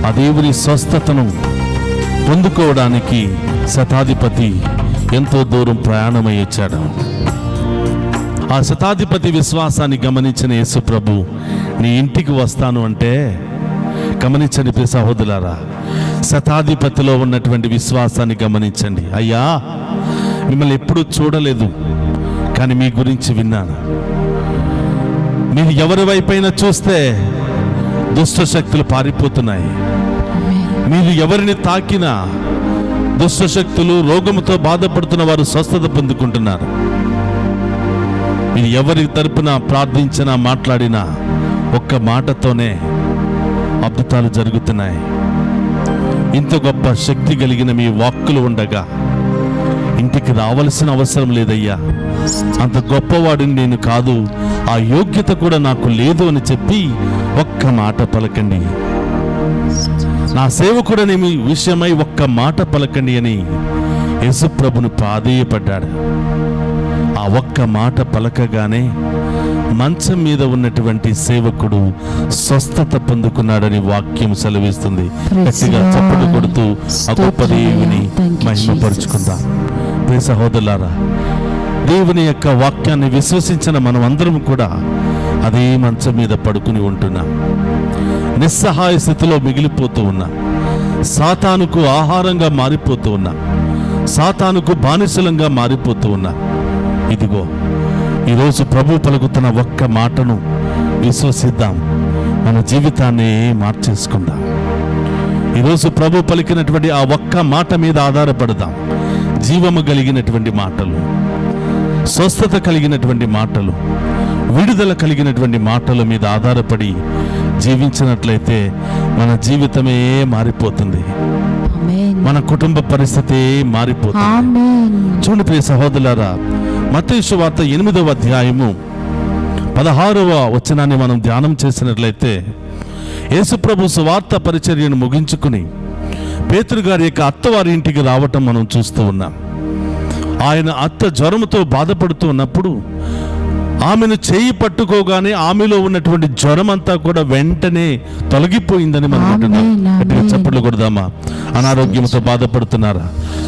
ఆ దేవుని స్వస్థతను పొందుకోవడానికి శతాధిపతి ఎంతో దూరం ప్రయాణమై వచ్చాడు. ఆ శతాధిపతి విశ్వాసాన్ని గమనించిన యేసు ప్రభు నీ ఇంటికి వస్తాను అంటే, గమనించండి ప్రియ సహోదరులారా, శతాధిపతిలో ఉన్నటువంటి విశ్వాసాన్ని గమనించండి. అయ్యా, మిమ్మల్ని ఎప్పుడూ చూడలేదు, కానీ మీ గురించి విన్నాను. మీరు ఎవరి వైపైనా చూస్తే దుష్ట శక్తులు పారిపోతున్నాయి. మీరు ఎవరిని తాకినా దుష్ట శక్తులు, రోగముతో బాధపడుతున్న వారు స్వస్థత పొందుకుంటున్నారు. మీరు ఎవరి తరపున ప్రార్థించినా మాట్లాడినా ఒక్క మాటతోనే అద్భుతాలు జరుగుతున్నాయి. ఇంత గొప్ప శక్తి కలిగిన మీ వాక్కులు ఉండగా ఇంటికి రావాల్సిన అవసరం లేదయ్యా, అంత గొప్పవాడిని నేను కాదు, ఆ యోగ్యత కూడా నాకు లేదు అని చెప్పి ఒక్క మాట పలకండి. నా సేవకుడని మీ విషయమై ఒక్క మాట పలకండి అని యేసుప్రభును ప్రాధేయపడ్డాడు. ఆ ఒక్క మాట పలకగానే మంచం మీద ఉన్నటువంటి సేవకుడు స్వస్థత పొందుకున్నాడని వాక్యం సెలవిస్తుంది. గట్టిగా చప్పట్లు కొడుతూ ఆ గొప్ప దేవుని మహిమపరుచుకుందాం. ప్రియ సహోదరులారా, దేవుని యొక్క వాక్యాన్ని విశ్వసించిన మనం అందరం కూడా అదే మంచం మీద పడుకుని ఉంటున్నాం. నిస్సహాయ స్థితిలో మిగిలిపోతూ ఉన్నా, సాతానుకు ఆహారంగా మారిపోతూ ఉన్నా, సాతానుకు బానిసలంగా మారిపోతూ ఉన్నా. ఇదిగో ఈరోజు ప్రభు పలుకుతున్న ఒక్క మాటను విశ్వసిద్దాం, మన జీవితాన్ని మార్చేసుకుందాం. ఈరోజు ప్రభు పలికినటువంటి ఆ ఒక్క మాట మీద ఆధారపడదాం. జీవము కలిగినటువంటి మాటలు, స్వస్థత కలిగినటువంటి మాటలు, విడుదల కలిగినటువంటి మాటల మీద ఆధారపడి జీవించినట్లయితే మన జీవితమే మారిపోతుంది, ఆమేన్. మన కుటుంబ పరిస్థితి మారిపోతుంది. ఆమేన్. చూడండి ప్రియ సహోదరులారా, మత్తయి సువార్త 8వ అధ్యాయము 16వ వచనాన్ని మనం ధ్యానం చేసినట్లయితే, యేసుప్రభు సువార్త పరిచర్యను ముగించుకుని పేతురు గారి యొక్క అత్తవారి ఇంటికి రావటం మనం చూస్తూ ఉన్నాం. ఆయన అత్త జ్వరముతో బాధపడుతూ ఉన్నప్పుడు ఆమెను చేయి పట్టుకోగానే ఆమెలో ఉన్నటువంటి జ్వరం అంతా కూడా వెంటనే తొలగిపోయిందని మనం అంటున్నాం. ఆమేన్. గట్టిగా చప్పట్లు కొడదామా? అనారోగ్యంతో బాధపడుతున్నారా?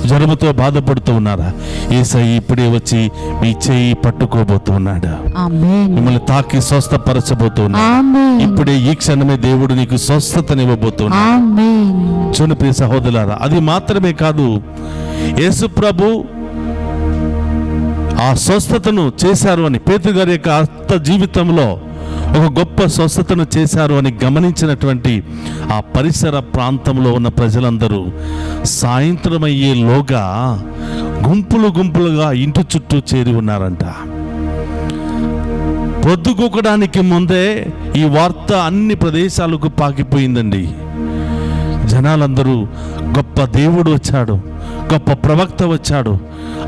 జ్వరముతో బాధపడుతూ ఉన్నారా? యేసయ్య ఇప్పుడే వచ్చి మీ చేయి పట్టుకోబోతూ ఉన్నాడు. ఆమేన్. మిమ్మల్ని తాకి స్వస్థపరచబోతూ ఉన్నాడు. ఆమేన్. ఇప్పుడే ఈ క్షణమే దేవుడు నీకు స్వస్థతనివ్వబోతున్నాడు. ఆమేన్. చూడండి ప్రియ సహోదరులారా, అది మాత్రమే కాదు, యేసు ప్రభు ఆ స్వస్థతను చేశారు అని, పేతురు గారి యొక్క అత్త జీవితంలో ఒక గొప్ప స్వస్థతను చేశారు అని గమనించినటువంటి ఆ పరిసర ప్రాంతంలో ఉన్న ప్రజలందరూ సాయంత్రం అయ్యేలోగా గుంపులు గుంపులుగా ఇంటి చుట్టూ చేరి ఉన్నారంట. పొద్దుగూకడానికి ముందే ఈ వార్త అన్ని ప్రదేశాలకు పాకిపోయిందండి. జనాలందరూ గొప్ప దేవుడు వచ్చాడు, గొప్ప ప్రవక్త వచ్చాడు,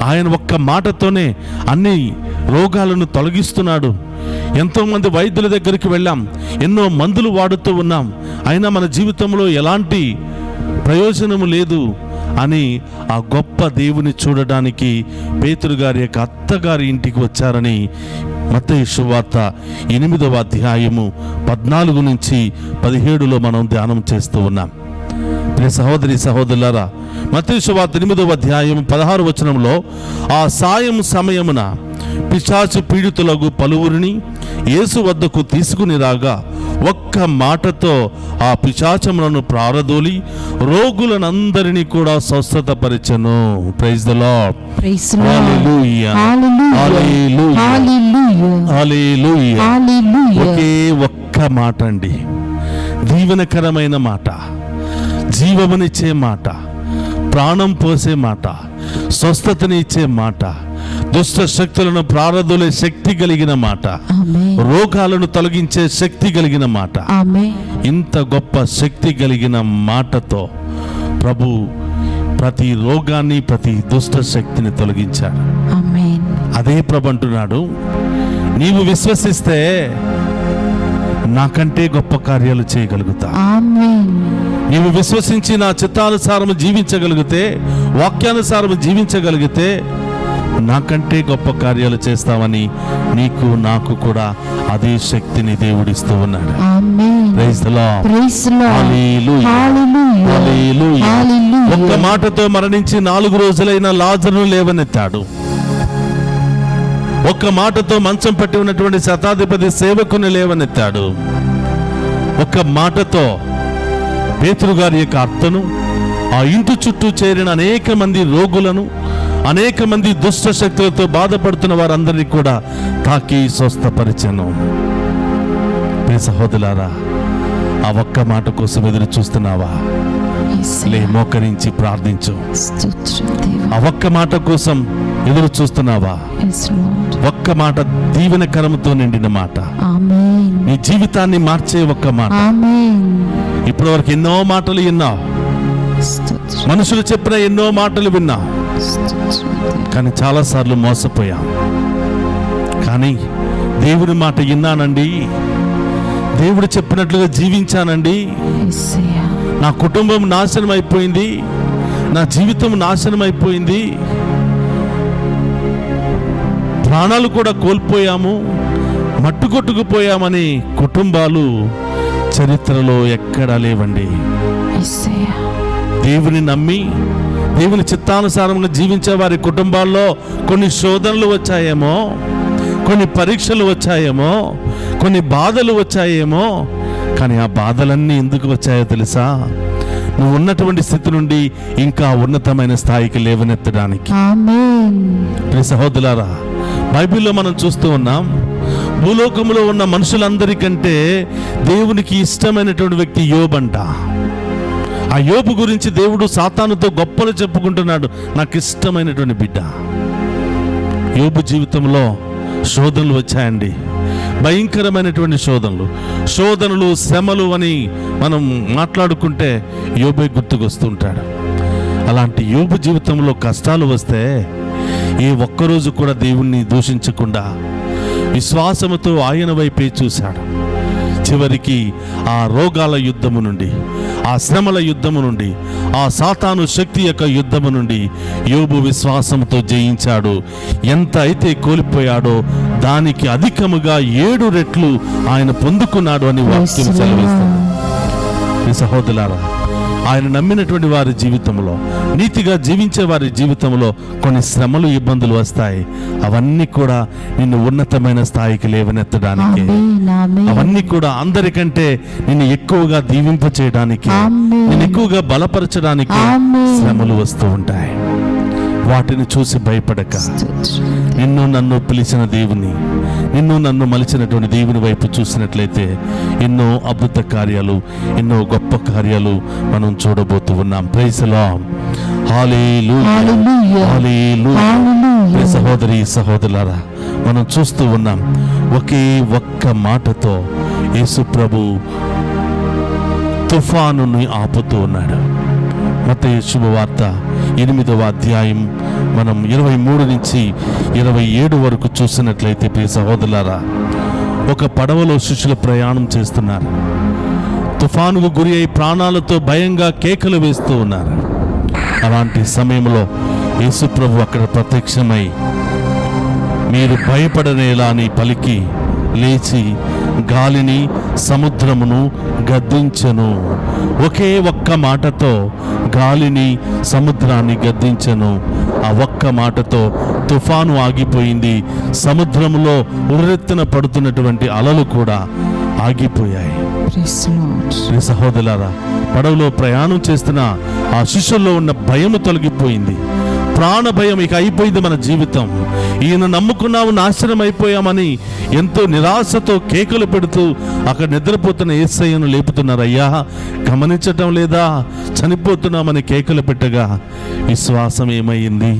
ఆయన ఒక్క మాటతోనే అన్ని రోగాలను తొలగిస్తున్నాడు. ఎంతోమంది వైద్యుల దగ్గరికి వెళ్ళాం, ఎన్నో మందులు వాడుతూ ఉన్నాం, అయినా మన జీవితంలో ఎలాంటి ప్రయోజనము లేదు అని ఆ గొప్ప దేవుని చూడడానికి పేతురు గారి యొక్క అత్తగారి ఇంటికి వచ్చారని మత్తయి సువార్త 8వ అధ్యాయము 14 నుంచి 17లో మనం ధ్యానం చేస్తూ ఉన్నాం. ప్రియ సహోదరి సహోదరులారా, మత్తయి సువార్త 8వ అధ్యాయం 16 వచనంలో, ఆ సాయం సమయమున పిశాచు పీడితులకు పలువురిని యేసు వద్దకు తీసుకుని రాగా ఒక్క మాటతో ఆ పిశాచములను ప్రారదోలి రోగులనందరినీ కూడా స్వస్థతపరిచెను. Praise the lord. Praise the lord. Hallelujah. Hallelujah. Hallelujah. Hallelujah. Hallelujah. Hallelujah. ఒకే ఒక్క మాట అండి, దీవెనకరమైన మాట, జీవమునిచ్చే మాట, ప్రాణం పోసే మాట, స్వస్థతని ఇచ్చే మాట, దుష్ట శక్తులను ప్రారదోలే శక్తి కలిగిన మాట, ఆమేన్. రోగాలను తొలగించే శక్తి కలిగిన మాట. ఆమేన్. ఇంత గొప్ప శక్తి కలిగిన మాటతో ప్రభు ప్రతి రోగాన్ని, ప్రతి దుష్ట శక్తిని తొలగించాడు. ఆమేన్. అదే ప్రభు అంటున్నాడు, నీవు విశ్వసిస్తే నాకంటే గొప్ప కార్యాలు చేయగలుగుతా. ఆమేన్. నీవు విశ్వసించి నా చిత్తానుసారము జీవించగలిగితే, వాక్యానుసారము జీవించగలిగితే నాకంటే గొప్ప కార్యాలు చేస్తావని నీకు నాకు కూడా అదే శక్తిని దేవుడిస్తూ ఉన్నాడు. Amen. Praise the lord. Praise the lord. Hallelujah. Hallelujah. Hallelujah. Hallelujah. ఒక్క మాటతో మరణించి 4 రోజులైన లాజరును లేవనెత్తాడు. ఒక్క మాటతో మంచం పట్టి ఉన్నటువంటి శతాధిపతి సేవకుని లేవనెత్తాడు. ఒక్క మాటతో పేతురు గారి యొక్క అత్తను, ఆ ఇంటి చుట్టూ చేరిన అనేక మంది రోగులను, అనేక మంది దుష్ట శక్తులతో బాధపడుతున్న వారందరినీ కూడా తాకి స్వస్థపరిచెను. ప్రియ సహోదరులారా, ఆ ఒక్క మాట కోసం ఎదురు చూస్తున్నావా? లే, మోకరించి ప్రార్థించు. స్తోత్రం దేవా. ఆ ఒక్క మాట కోసం ఎదురు చూస్తున్నావా? Yes, Lord. ఒక్క మాట, దీవెనకరముతో నిండిన మాట, ఆమేన్. నీ జీవితాన్ని మార్చే ఒక్క మాట. ఆమేన్. ఇప్పటి వరకు ఎన్నో మాటలు విన్నావు, స్తోత్రం. మనుషులు చెప్పిన ఎన్నో మాటలు విన్నావు, స్తోత్రం దేవా. కానీ చాలాసార్లు మోసపోయాం. కానీ దేవుని మాట విన్నానండి, దేవుడు చెప్పినట్లుగా జీవించానండి, యేసయ్యా. నా కుటుంబం నాశనం అయిపోయింది, నా జీవితం నాశనం అయిపోయింది, ప్రాణాలు కూడా కోల్పోయాము, మట్టుకొట్టుకుపోయామని కుటుంబాలు చరిత్రలో ఎక్కడా లేవండి. యేసయ్యా. దేవుని నమ్మి దేవుని చిత్తానుసారంగా జీవించే వారి కుటుంబాల్లో కొన్ని శోధనలు వచ్చాయేమో, కొన్ని పరీక్షలు వచ్చాయేమో, కొన్ని బాధలు వచ్చాయేమో, కానీ ఆ బాధలన్నీ ఎందుకు వచ్చాయో తెలుసా? నువ్వు ఉన్నటువంటి స్థితి నుండి ఇంకా ఉన్నతమైన స్థాయికి లేవనెత్తడానికి. ఆమేన్. ప్రియ సహోదరులారా, బైబిల్లో మనం చూస్తూ ఉన్నాం, భూలోకంలో ఉన్న మనుషులందరికంటే దేవునికి ఇష్టమైనటువంటి వ్యక్తి యోబు అంట. ఆ యోబు గురించి దేవుడు సాతానుతో గొప్పలు చెప్పుకుంటున్నాడు, నాకు ఇష్టమైనటువంటి బిడ్డ. యోబు జీవితంలో శోధనలు వచ్చాయండి, భయంకరమైనటువంటి శోధనలు శ్రమలు అని మనం మాట్లాడుకుంటే యోబే గుర్తుకొస్తుంటాడు. అలాంటి యోబు జీవితంలో కష్టాలు వస్తే ఏ ఒక్కరోజు కూడా దేవుణ్ణి దూషించకుండా విశ్వాసముతో ఆయన వైపే చూశాడు. చివరికి ఆ రోగాల యుద్ధము నుండి, ఆ శ్రమల యుద్ధము నుండి, ఆ సాతాను శక్తి యొక్క యుద్ధము నుండి యోబు విశ్వాసంతో జయించాడు. ఎంత అయితే కోల్పోయాడో దానికి అధికముగా 7 రెట్లు ఆయన పొందుకున్నాడు అని వాక్యం సెలవిస్తుంది. ఈ సహోదరులారా, ఆయన నమ్మినటువంటి వారి జీవితంలో, నీతిగా జీవించే వారి జీవితంలో కొన్ని శ్రమలు, ఇబ్బందులు వస్తాయి. అవన్నీ కూడా నిన్ను ఉన్నతమైన స్థాయికి లేవనెత్తడానికి, అవన్నీ కూడా అందరికంటే నిన్ను ఎక్కువగా దీవింప చేయడానికి, నిన్ను ఎక్కువగా బలపరచడానికి శ్రమలు వస్తూ ఉంటాయి. వాటిని చూసి భయపడక, నిన్ను నన్ను పిలిచిన దేవుని, నిన్ను నన్ను మలిచినటువంటి దేవుని వైపు చూసినట్లయితే ఎన్నో అద్భుత కార్యాలు, ఎన్నో గొప్ప కార్యాలు మనం చూడబోతూ ఉన్నాం. Praise the lord. Hallelujah, hallelujah. సహోదరి సహోదరులారా, మనం చూస్తూ ఉన్నాం, ఒకే ఒక్క మాటతో యేసు ప్రభు తుఫానుని ఆపుతూ ఉన్నాడు. మత్తయి శుభవార్త 8వ అధ్యాయం మనం 23 నుంచి 27 వరకు చూసినట్లయితే ప్రియ సహోదరులారా, ఒక పడవలో శిష్యులు ప్రయాణం చేస్తున్నారు. తుఫానుకు గురి అయి ప్రాణాలతో భయంగా కేకలు వేస్తూ ఉన్నారు. అలాంటి సమయంలో యేసు ప్రభు అక్కడ ప్రత్యక్షమై, మీరు భయపడనేలా అని పలికి లేచి గాలిని సముద్రమును గద్దించెను. ఒకే ఒక్క మాటతో గాలిని సముద్రాన్ని గద్దించెను. ఆ ఒక్క మాటతో తుఫాను ఆగిపోయింది. సముద్రంలో ఉర్రెత్తున పడుతున్నటువంటి అలలు కూడా ఆగిపోయాయి. సహోదరులారా, పడవలో ప్రయాణం చేస్తున్న ఆ శిష్యుల్లో ఉన్న భయము తొలగిపోయింది. ప్రాణ భయం, ఇక అయిపోయింది మన జీవితం, ఈయన నమ్ముకున్నాము, నాశనం అయిపోయామని ఎంతో నిరాశతో కేకలు పెడుతూ అక్కడ నిద్రపోతున్న యేసయ్యను లేపుతున్నారు. అయ్యా, గమనించటం లేదా, చనిపోతున్నామని కేకలు పెట్టగా విశ్వాసం ఏమైంది?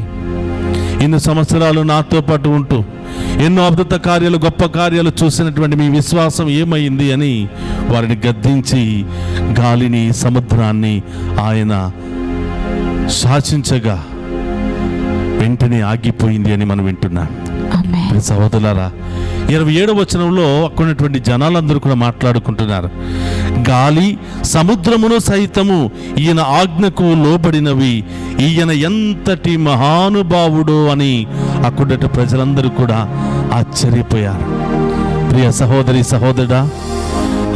ఇన్ని సంవత్సరాలు నాతో పాటు ఉంటూ ఎన్నో అద్భుత కార్యాలు, గొప్ప కార్యాలు చూసినటువంటి మీ విశ్వాసం ఏమైంది అని వారిని గద్దించి గాలిని సముద్రాన్ని ఆయన శాసించగా వెంటనే ఆగిపోయింది అని మనం వింటున్నాం. సహోదరులారా, 27వ వచనంలో అక్కడున్నటువంటి జనాలందరూ కూడా మాట్లాడుకుంటున్నారు, గాలి సముద్రమును సైతము ఈయన ఆజ్ఞకు లోబడినవి, ఈయన ఎంతటి మహానుభావుడు అని అక్కడట ప్రజలందరూ కూడా ఆశ్చర్యపోయారు. ప్రియ సహోదరి సహోదరుడా,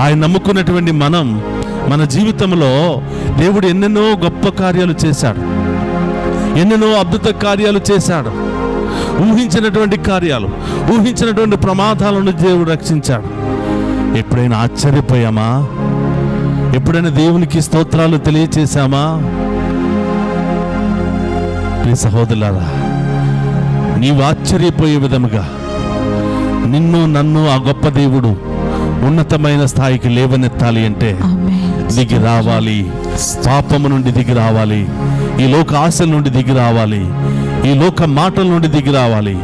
ఆయన నమ్ముకున్నటువంటి మనం, మన జీవితంలో దేవుడు ఎన్నెన్నో గొప్ప కార్యాలు చేశాడు, ఎన్నెన్నో అద్భుత కార్యాలు చేశాడు. ఊహించినటువంటి కార్యాలు, ఊహించినటువంటి ప్రమాదాలను దేవుడు రక్షించాడు. ఎప్పుడైనా ఆశ్చర్యపోయామా? ఎప్పుడైనా దేవునికి స్తోత్రాలు తెలియచేశామా? ప్రియ సహోదరులారా, నీవు ఆశ్చర్యపోయే విధముగా నిన్ను నన్ను ఆ గొప్ప దేవుడు ఉన్నతమైన స్థాయికి లేవనెత్తాలి అంటే దిగి రావాలి. పాపము నుండి దిగి రావాలి, ఈ లోక ఆశల నుండి దిగి రావాలి, ఈ లోక మాటల నుండి దిగి రావాలి.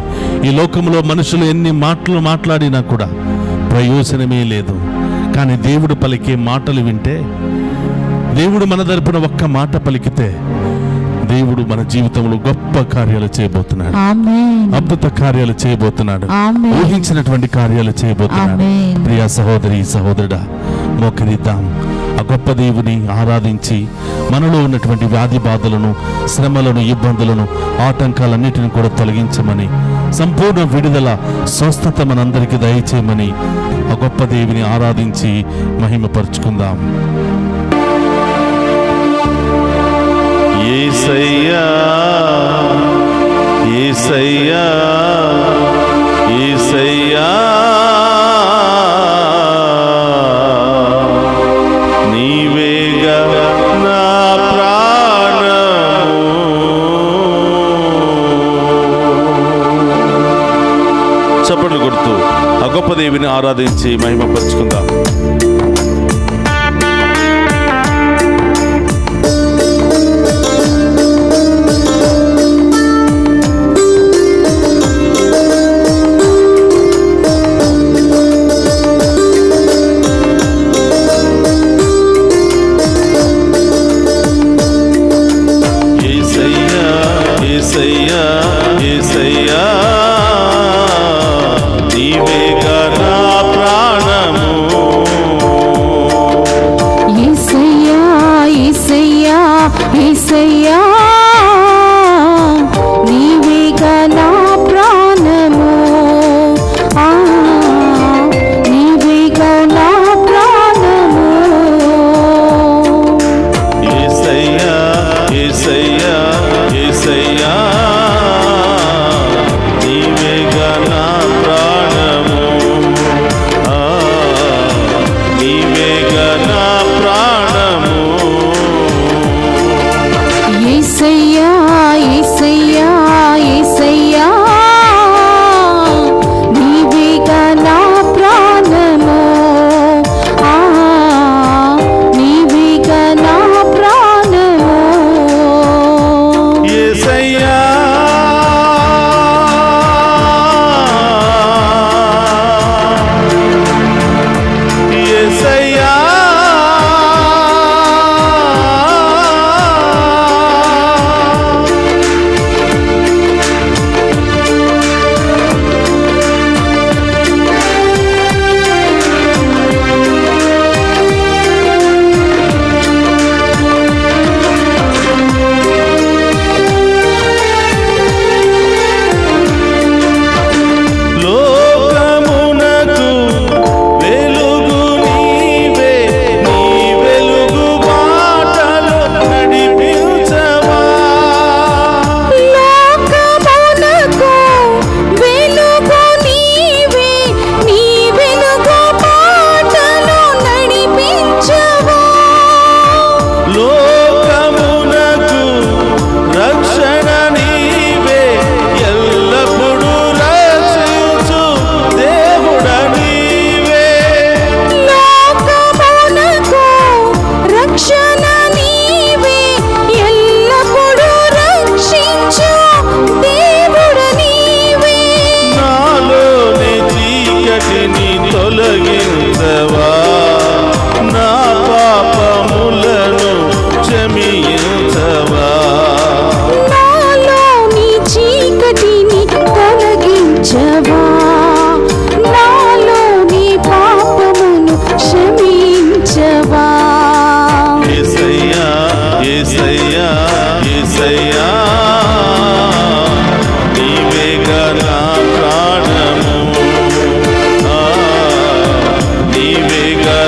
ఈ లోకంలో మనుషులు ఎన్ని మాటలు మాట్లాడినా కూడా ప్రయోజనమే లేదు. కానీ దేవుడు పలికే మాటలు వింటే, దేవుడు మన తరపున ఒక్క మాట పలికితే దేవుడు మన జీవితంలో గొప్ప కార్యాలు చేయబోతున్నాడు, అద్భుత కార్యాలు చేయబోతున్నాడు, ఊహించినటువంటి కార్యాలు చేయబోతున్నాడు. ప్రియ సహోదరి సహోదరుడా, మోకరిద్దాం, ఆ గొప్ప దేవుని ఆరాధించి మనలో ఉన్నటువంటి వ్యాధి బాధలను, శ్రమలను, ఇబ్బందులను, ఆటంకాలన్నిటిని కూడా తొలగించమని, సంపూర్ణ విడుదల, స్వస్థత మనందరికీ దయచేయమని ఆ గొప్ప దేవుని ఆరాధించి మహిమపరుచుకుందాం. యేసయ్యా, యేసయ్యా, యేసయ్యా, నీవేగా నా ప్రాణము. చప్పట్లు కొడుతూ ఆ గొప్ప దేవుని ఆరాధించి మహిమపరుచుకుందాం.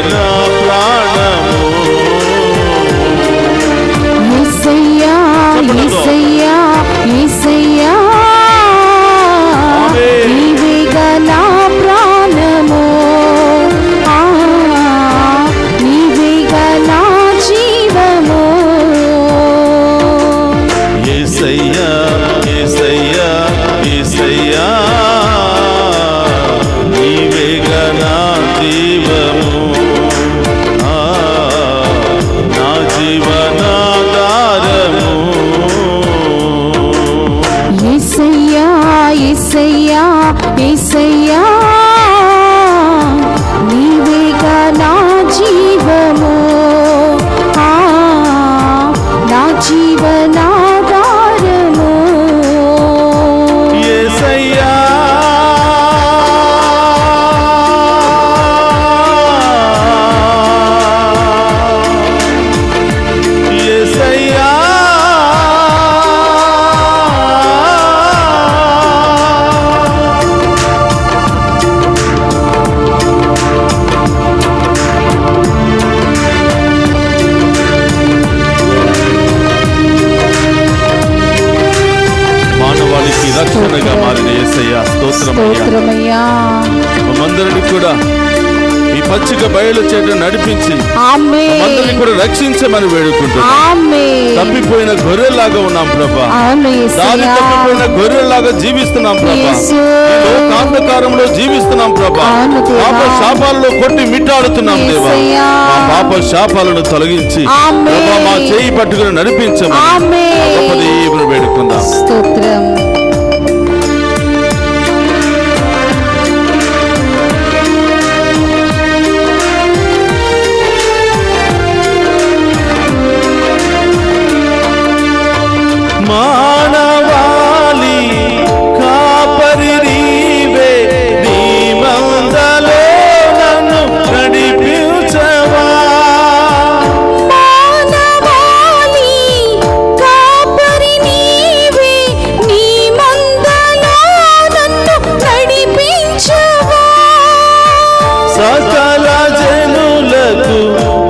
నా ప్రాణము. యేసయ్యా యేసయ్యా యేసయ్యా నీవేగా నా ప్రాణము, నీవేగా నా జీవము. యేసయ్యా యేసయ్యా యేసయ్యా నీవేగా నా జీవము, నా జీవనాధారము. యేసయ్యా యేసయ్యా యేసయ్యా నీవేగా నా జీవము, నా జీవనాధారము. యేసయ్యా యేసయ్యా మానవాళికి రక్షణగా మారిన యేసయ్యా స్తోత్రమయ్యా. స్తోత్రమయ్యా. మనందరిని కూడా ఈ పచ్చిక బయలు చేత నడిపించి ఆమేన్. మనందరిని కూడా రక్షించమని వేడుకుంటున్నాం. ఆమేన్. తప్పిపోయిన గొర్రెల్లాగా ఉన్నాం ప్రభా, అవును దారి యేసయ్యా. తప్పిపోయిన గొర్రెల్లాగా జీవిస్తున్నాం ప్రభా, యేసు. లోకాంధకారంలో జీవిస్తున్నాం ప్రభా, అవును దేవా. పాప శాపాలలో కొట్టి మిట్టాడుతున్నాం దేవా. యేసయ్యా. మా పాప శాపాలను తొలగించి ఆమేన్. ప్రభా మా చేయి పట్టుకుని నడిపించమని ఆమేన్. గొప్ప దేవుని వేడుకుందాం. స్తోత్రం. మానవాళి కాపరి నీవే, నీ మందలో నన్ను నడిపించవా. మానవాళి కాపరి నీవే, నీ మందలో నన్ను నడిపించవా. సకల జనులకు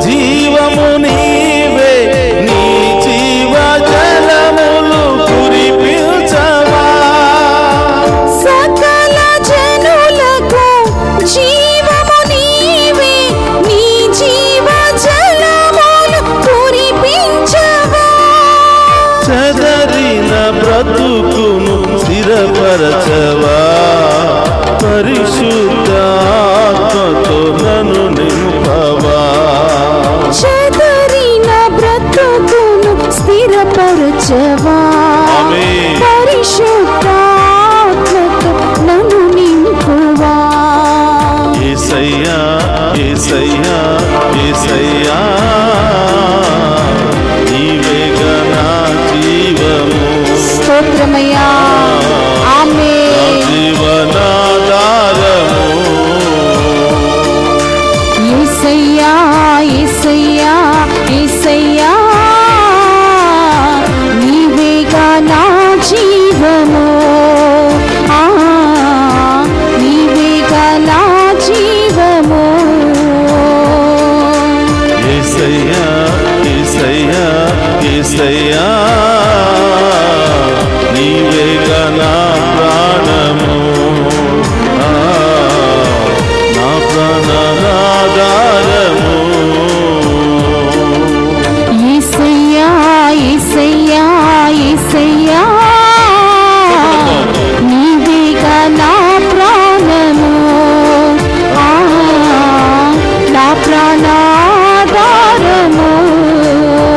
జీవము నీవే, నీ జీవ జలములు కురిపించవా. సకల జనులకు జీవము నీవే, నీ జీవ జలములు కురిపించవా. చెదరిన బ్రతుకును స్థిరపరచవా, పరిశుద్ధాత్మతో నన్ను నింపవా. చెదరిన బ్రతుకును స్థిరపరచవా, ఆమేన్. పరిశుద్ధాత్మతో నన్ను నింపువా. యేసయ్యా యేసయ్యా యేసయ్యా నీవేగా నా జీవము, స్తోత్రమయ్యా. నా ఆమేన్. జీవనాధారము. యేసయ్యా యేసయ్యా యేసయ్యా నీవేగా నా జీవము, నీవేగా నా జీవము. యేసయ్యా యేసయ్యా యేసయ్యా నీవేగా నా ప్రాణము, నా ప్రాణాధారము. యేసయ్యా యేసయ్యా యేసయ్యా నీవేగా నా ప్రాణము, నా ప్రాణాధారము.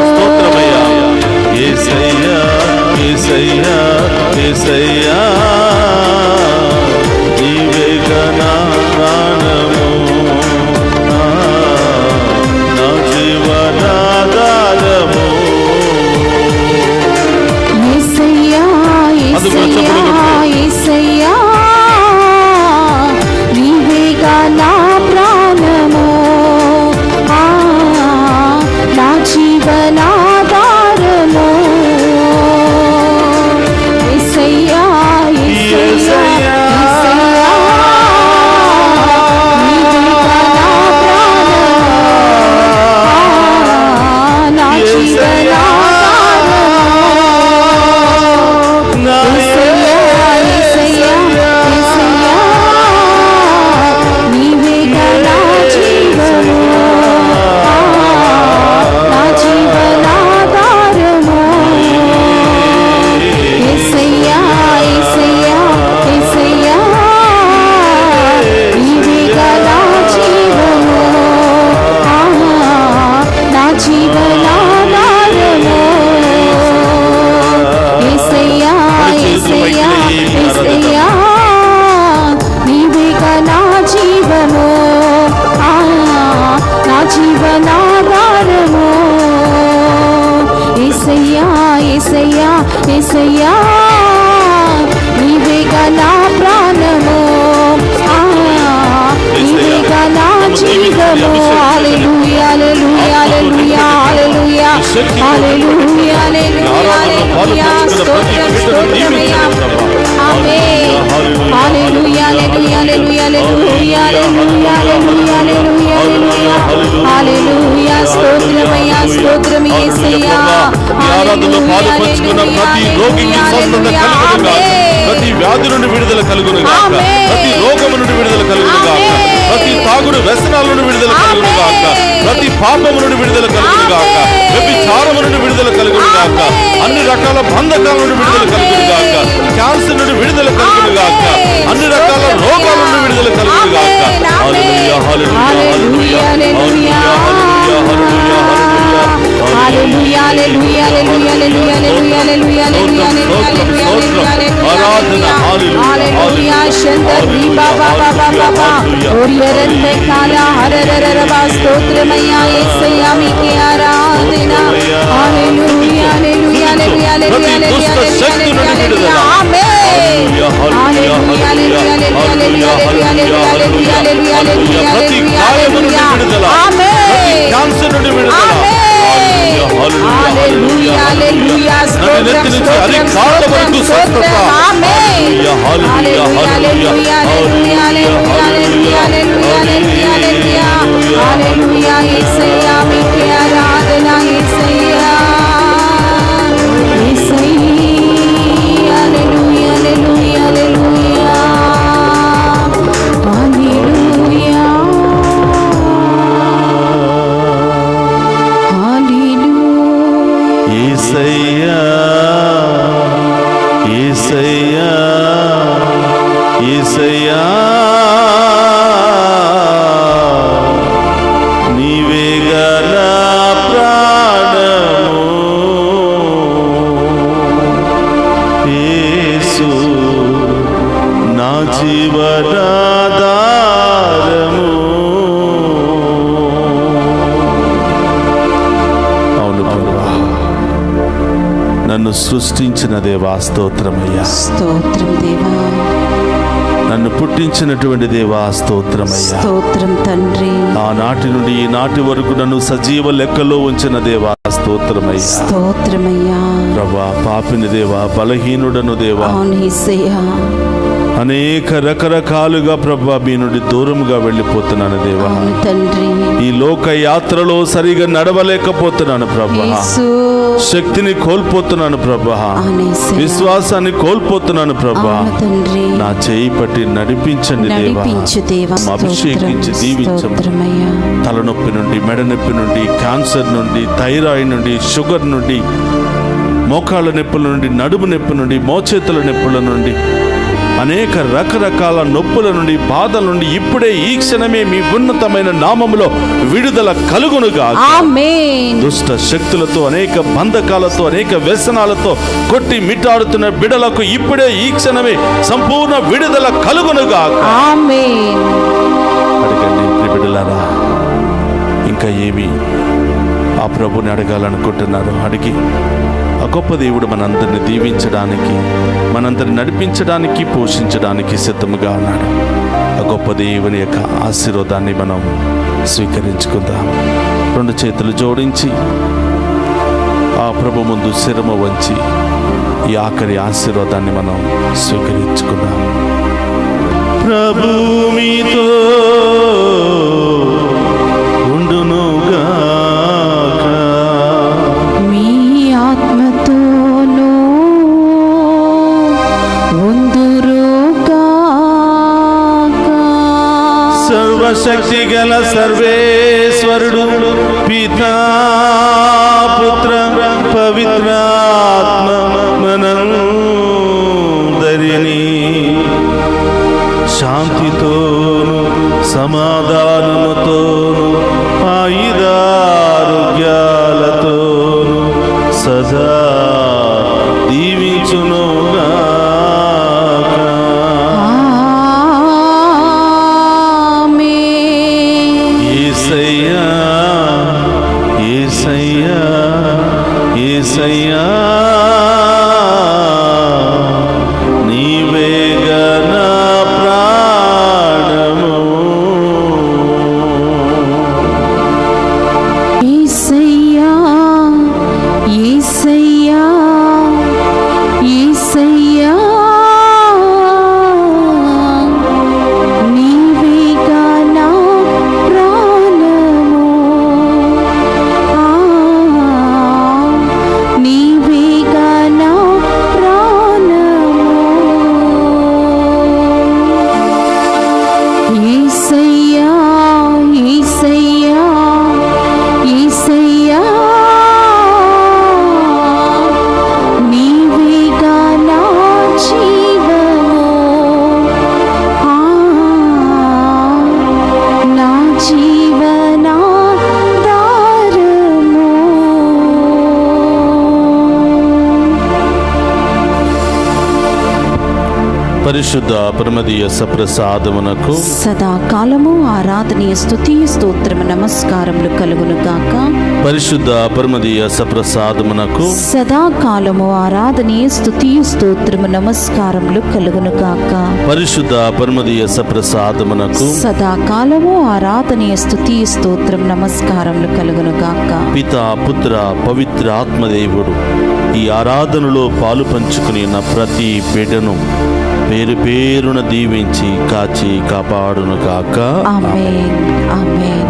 స్తోత్రమయ్యా యేసయ్యా యేసయ్యా నీవేగా నా ప్రాణము నీవేగా నా జీవము హల్లెలూయా హల్లెలూయా హల్లెలూయా హల్లెలూయా హల్లెలూయా హల్లెలూయా స్తోత్రం స్తోత్రమయ్యా ఆమేన్ హల్లెలూయా hallelujah hallelujah hallelujah hallelujah hallelujah హల్లెలూయా స్తోత్రమయ్యా స్తోత్రం యేసయ్యా ఆరాధనలో పాలుపంచుకున్న ప్రతి రోగికి స్వస్థత కలుగును గాక, ప్రతి వ్యాధి నుండి విడుదల కలుగును గాక, ప్రతి రోగము నుండి విడుదల కలుగును గాక, ప్రతి తాగుడు వ్యసనాల నుండి విడుదల కలుగును గాక, ప్రతి పాపము నుండి విడుదల కలుగును గాక, వ్యభిచారము నుండి విడుదల కలుగును గాక, అన్ని రకాల బంధకాల నుండి విడుదల కలుగును గాక, క్యాన్సర్ నుండి విడుదల కలుగును గాక, అన్ని రకాల రోగాల నుండి విడుదల కలుగును గాక. హల్లెలూయా hallelujah hallelujah hallelujah hallelujah hallelujah hallelujah hallelujah hallelujah హల్లెలూయా ఆరాధన హల్లెలూయా శంకరి బాబా బాబా బాబా ఓరియరంతే కాల హరరరరబా స్తోత్రమయ్యా యేసయ్యా మీకే ఆరాధన హల్లెలూయా హల్లెలూయా హల్లెలూయా హల్లెలూయా ఆమేన్ హల్లెలూయా హల్లెలూయా హల్లెలూయా హల్లెలూయా హల్లెలూయా ప్రతి గాయము నుండి విడుదల, ప్రతి క్యాన్సర్ నుండి విడుదల. హల్లెలూయా హల్లెలూయా స్తోత్రం స్తోత్రం స్తోత్రం స్తోత్రం ఆమేన్ హల్లెలూయా hallelujah hallelujah hallelujah hallelujah hallelujah హల్లెలూయా యేసయ్యా మీకే ఆరాధన యేసయ్యా యేసయ్యా హల్లెలూయా హల్లెలూయా హల్లెలూయా హల్లెలూయా యేసయ్యా యేసయ్యా యేసయ్యా నీవేగా నా ప్రాణము యేసు నా జీవనాధారము. అవును ప్రభువా, నన్ను సృష్టించిన దేవా స్తోత్రమయ్యా, స్తోత్రం దేవా నన్ను పుట్టించినటువంటి దేవా స్తోత్రమయ్యా, స్తోత్రం తండ్రి ఆనాటి నుండి ఈనాటి వరకు నన్ను సజీవ లెక్కలో ఉంచిన దేవా స్తోత్రమయ్యా. స్తోత్రమయ్యా ప్రభా, పాపిని దేవా, బలహీనుడను దేవా, అవును యేసయ్యా అనేక రకరకాలుగా ప్రభా మీ నుండి దూరంగా వెళ్ళిపోతున్నాను దేవా. అవును తండ్రి ఈ లోక యాత్రలో సరిగా నడవలేకపోతున్నాను ప్రభా, యేసు శక్తిని కోల్పోతున్నాను ప్రభా, అవును యేసయ్యా విశ్వాసాన్ని కోల్పోతున్నాను ప్రభా. అవును తండ్రి నా చేయి పట్టి నడిపించండి దేవా, నడిపించు దేవా అభిషేకించి దీవించండి. స్తోత్రమయ్యా తలనొప్పి నుండి, మెడ నొప్పి నుండి, క్యాన్సర్ నుండి, థైరాయిడ్ నుండి, షుగర్ నుండి, మోకాళ్ళ నొప్పుల నుండి, నడుము నొప్పి నుండి, మోచేతుల నొప్పుల నుండి, అనేక రకరకాల నొప్పుల నుండి, బాధల నుండి ఇప్పుడే ఈ క్షణమే మీ ఉన్నతమైన నామములో విడుదల కలుగునుగా. ఆమేన్ దుష్ట శక్తులతో, అనేక బంధకాలతో, అనేక వ్యసనాలతో కొట్టి మిట్టాడుతున్న బిడలకు ఇప్పుడే ఈ క్షణమే సంపూర్ణ విడుదల కలుగునుగా. ఆమేన్ అడగండి బిడ్డలారా, ఇంకా ఏమి ఆ ప్రభుని అడగాలనుకుంటున్నారు అడిగి ఆ గొప్ప దేవుడు మనందరిని దీవించడానికి, మనందరిని నడిపించడానికి, పోషించడానికి సిద్ధముగా ఉన్నాడు. ఆ గొప్ప దేవుని యొక్క ఆశీర్వాదాన్ని మనం స్వీకరించుకుందాం. రెండు చేతులు జోడించి ఆ ప్రభు ముందు శిరము వంచి ఈ ఆఖరి ఆశీర్వాదాన్ని మనం స్వీకరించుకుందాం. ప్రభు మీతో ఉండునుగాక, మీ ఆత్మతోనూ ఉందురుగాక. సర్వశక్తి గల సర్వేశ్వరుడు పితా పుత్ర పవిత్రాత్మ మనందరినీ శాంతితోను సమాధానముతోను ఆయుధారోగ్యాలతోను సదా దీవించునుగాక. ఆమేన్ యేసయ్యా యేసయ్యా యేసయ్యా పరిశుద్ధ పరమదీయ సప్రసాదమునకు సదాకాలము ఆరాధనీయ స్తుతి స్తోత్రము నమస్కారములు కలుగును గాక. పరిశుద్ధ పరమదీయ సప్రసాదమునకు సదాకాలము ఆరాధనీయ స్తుతి స్తోత్రము నమస్కారములు కలుగును గాక. పరిశుద్ధ పరమదీయ సప్రసాదమునకు సదాకాలము ఆరాధనీయ స్తుతి స్తోత్రం నమస్కారములు కలుగును గాక. పిత పుత్ర పవిత్ర ఆత్మదేవుడు ఈ ఆరాధనలో పాలు పంచుకుని ఉన్న ప్రతి బిడ్డను పేరు పేరున దీవించి కాచి కాపాడును గాక. ఆమేన్ ఆమేన్.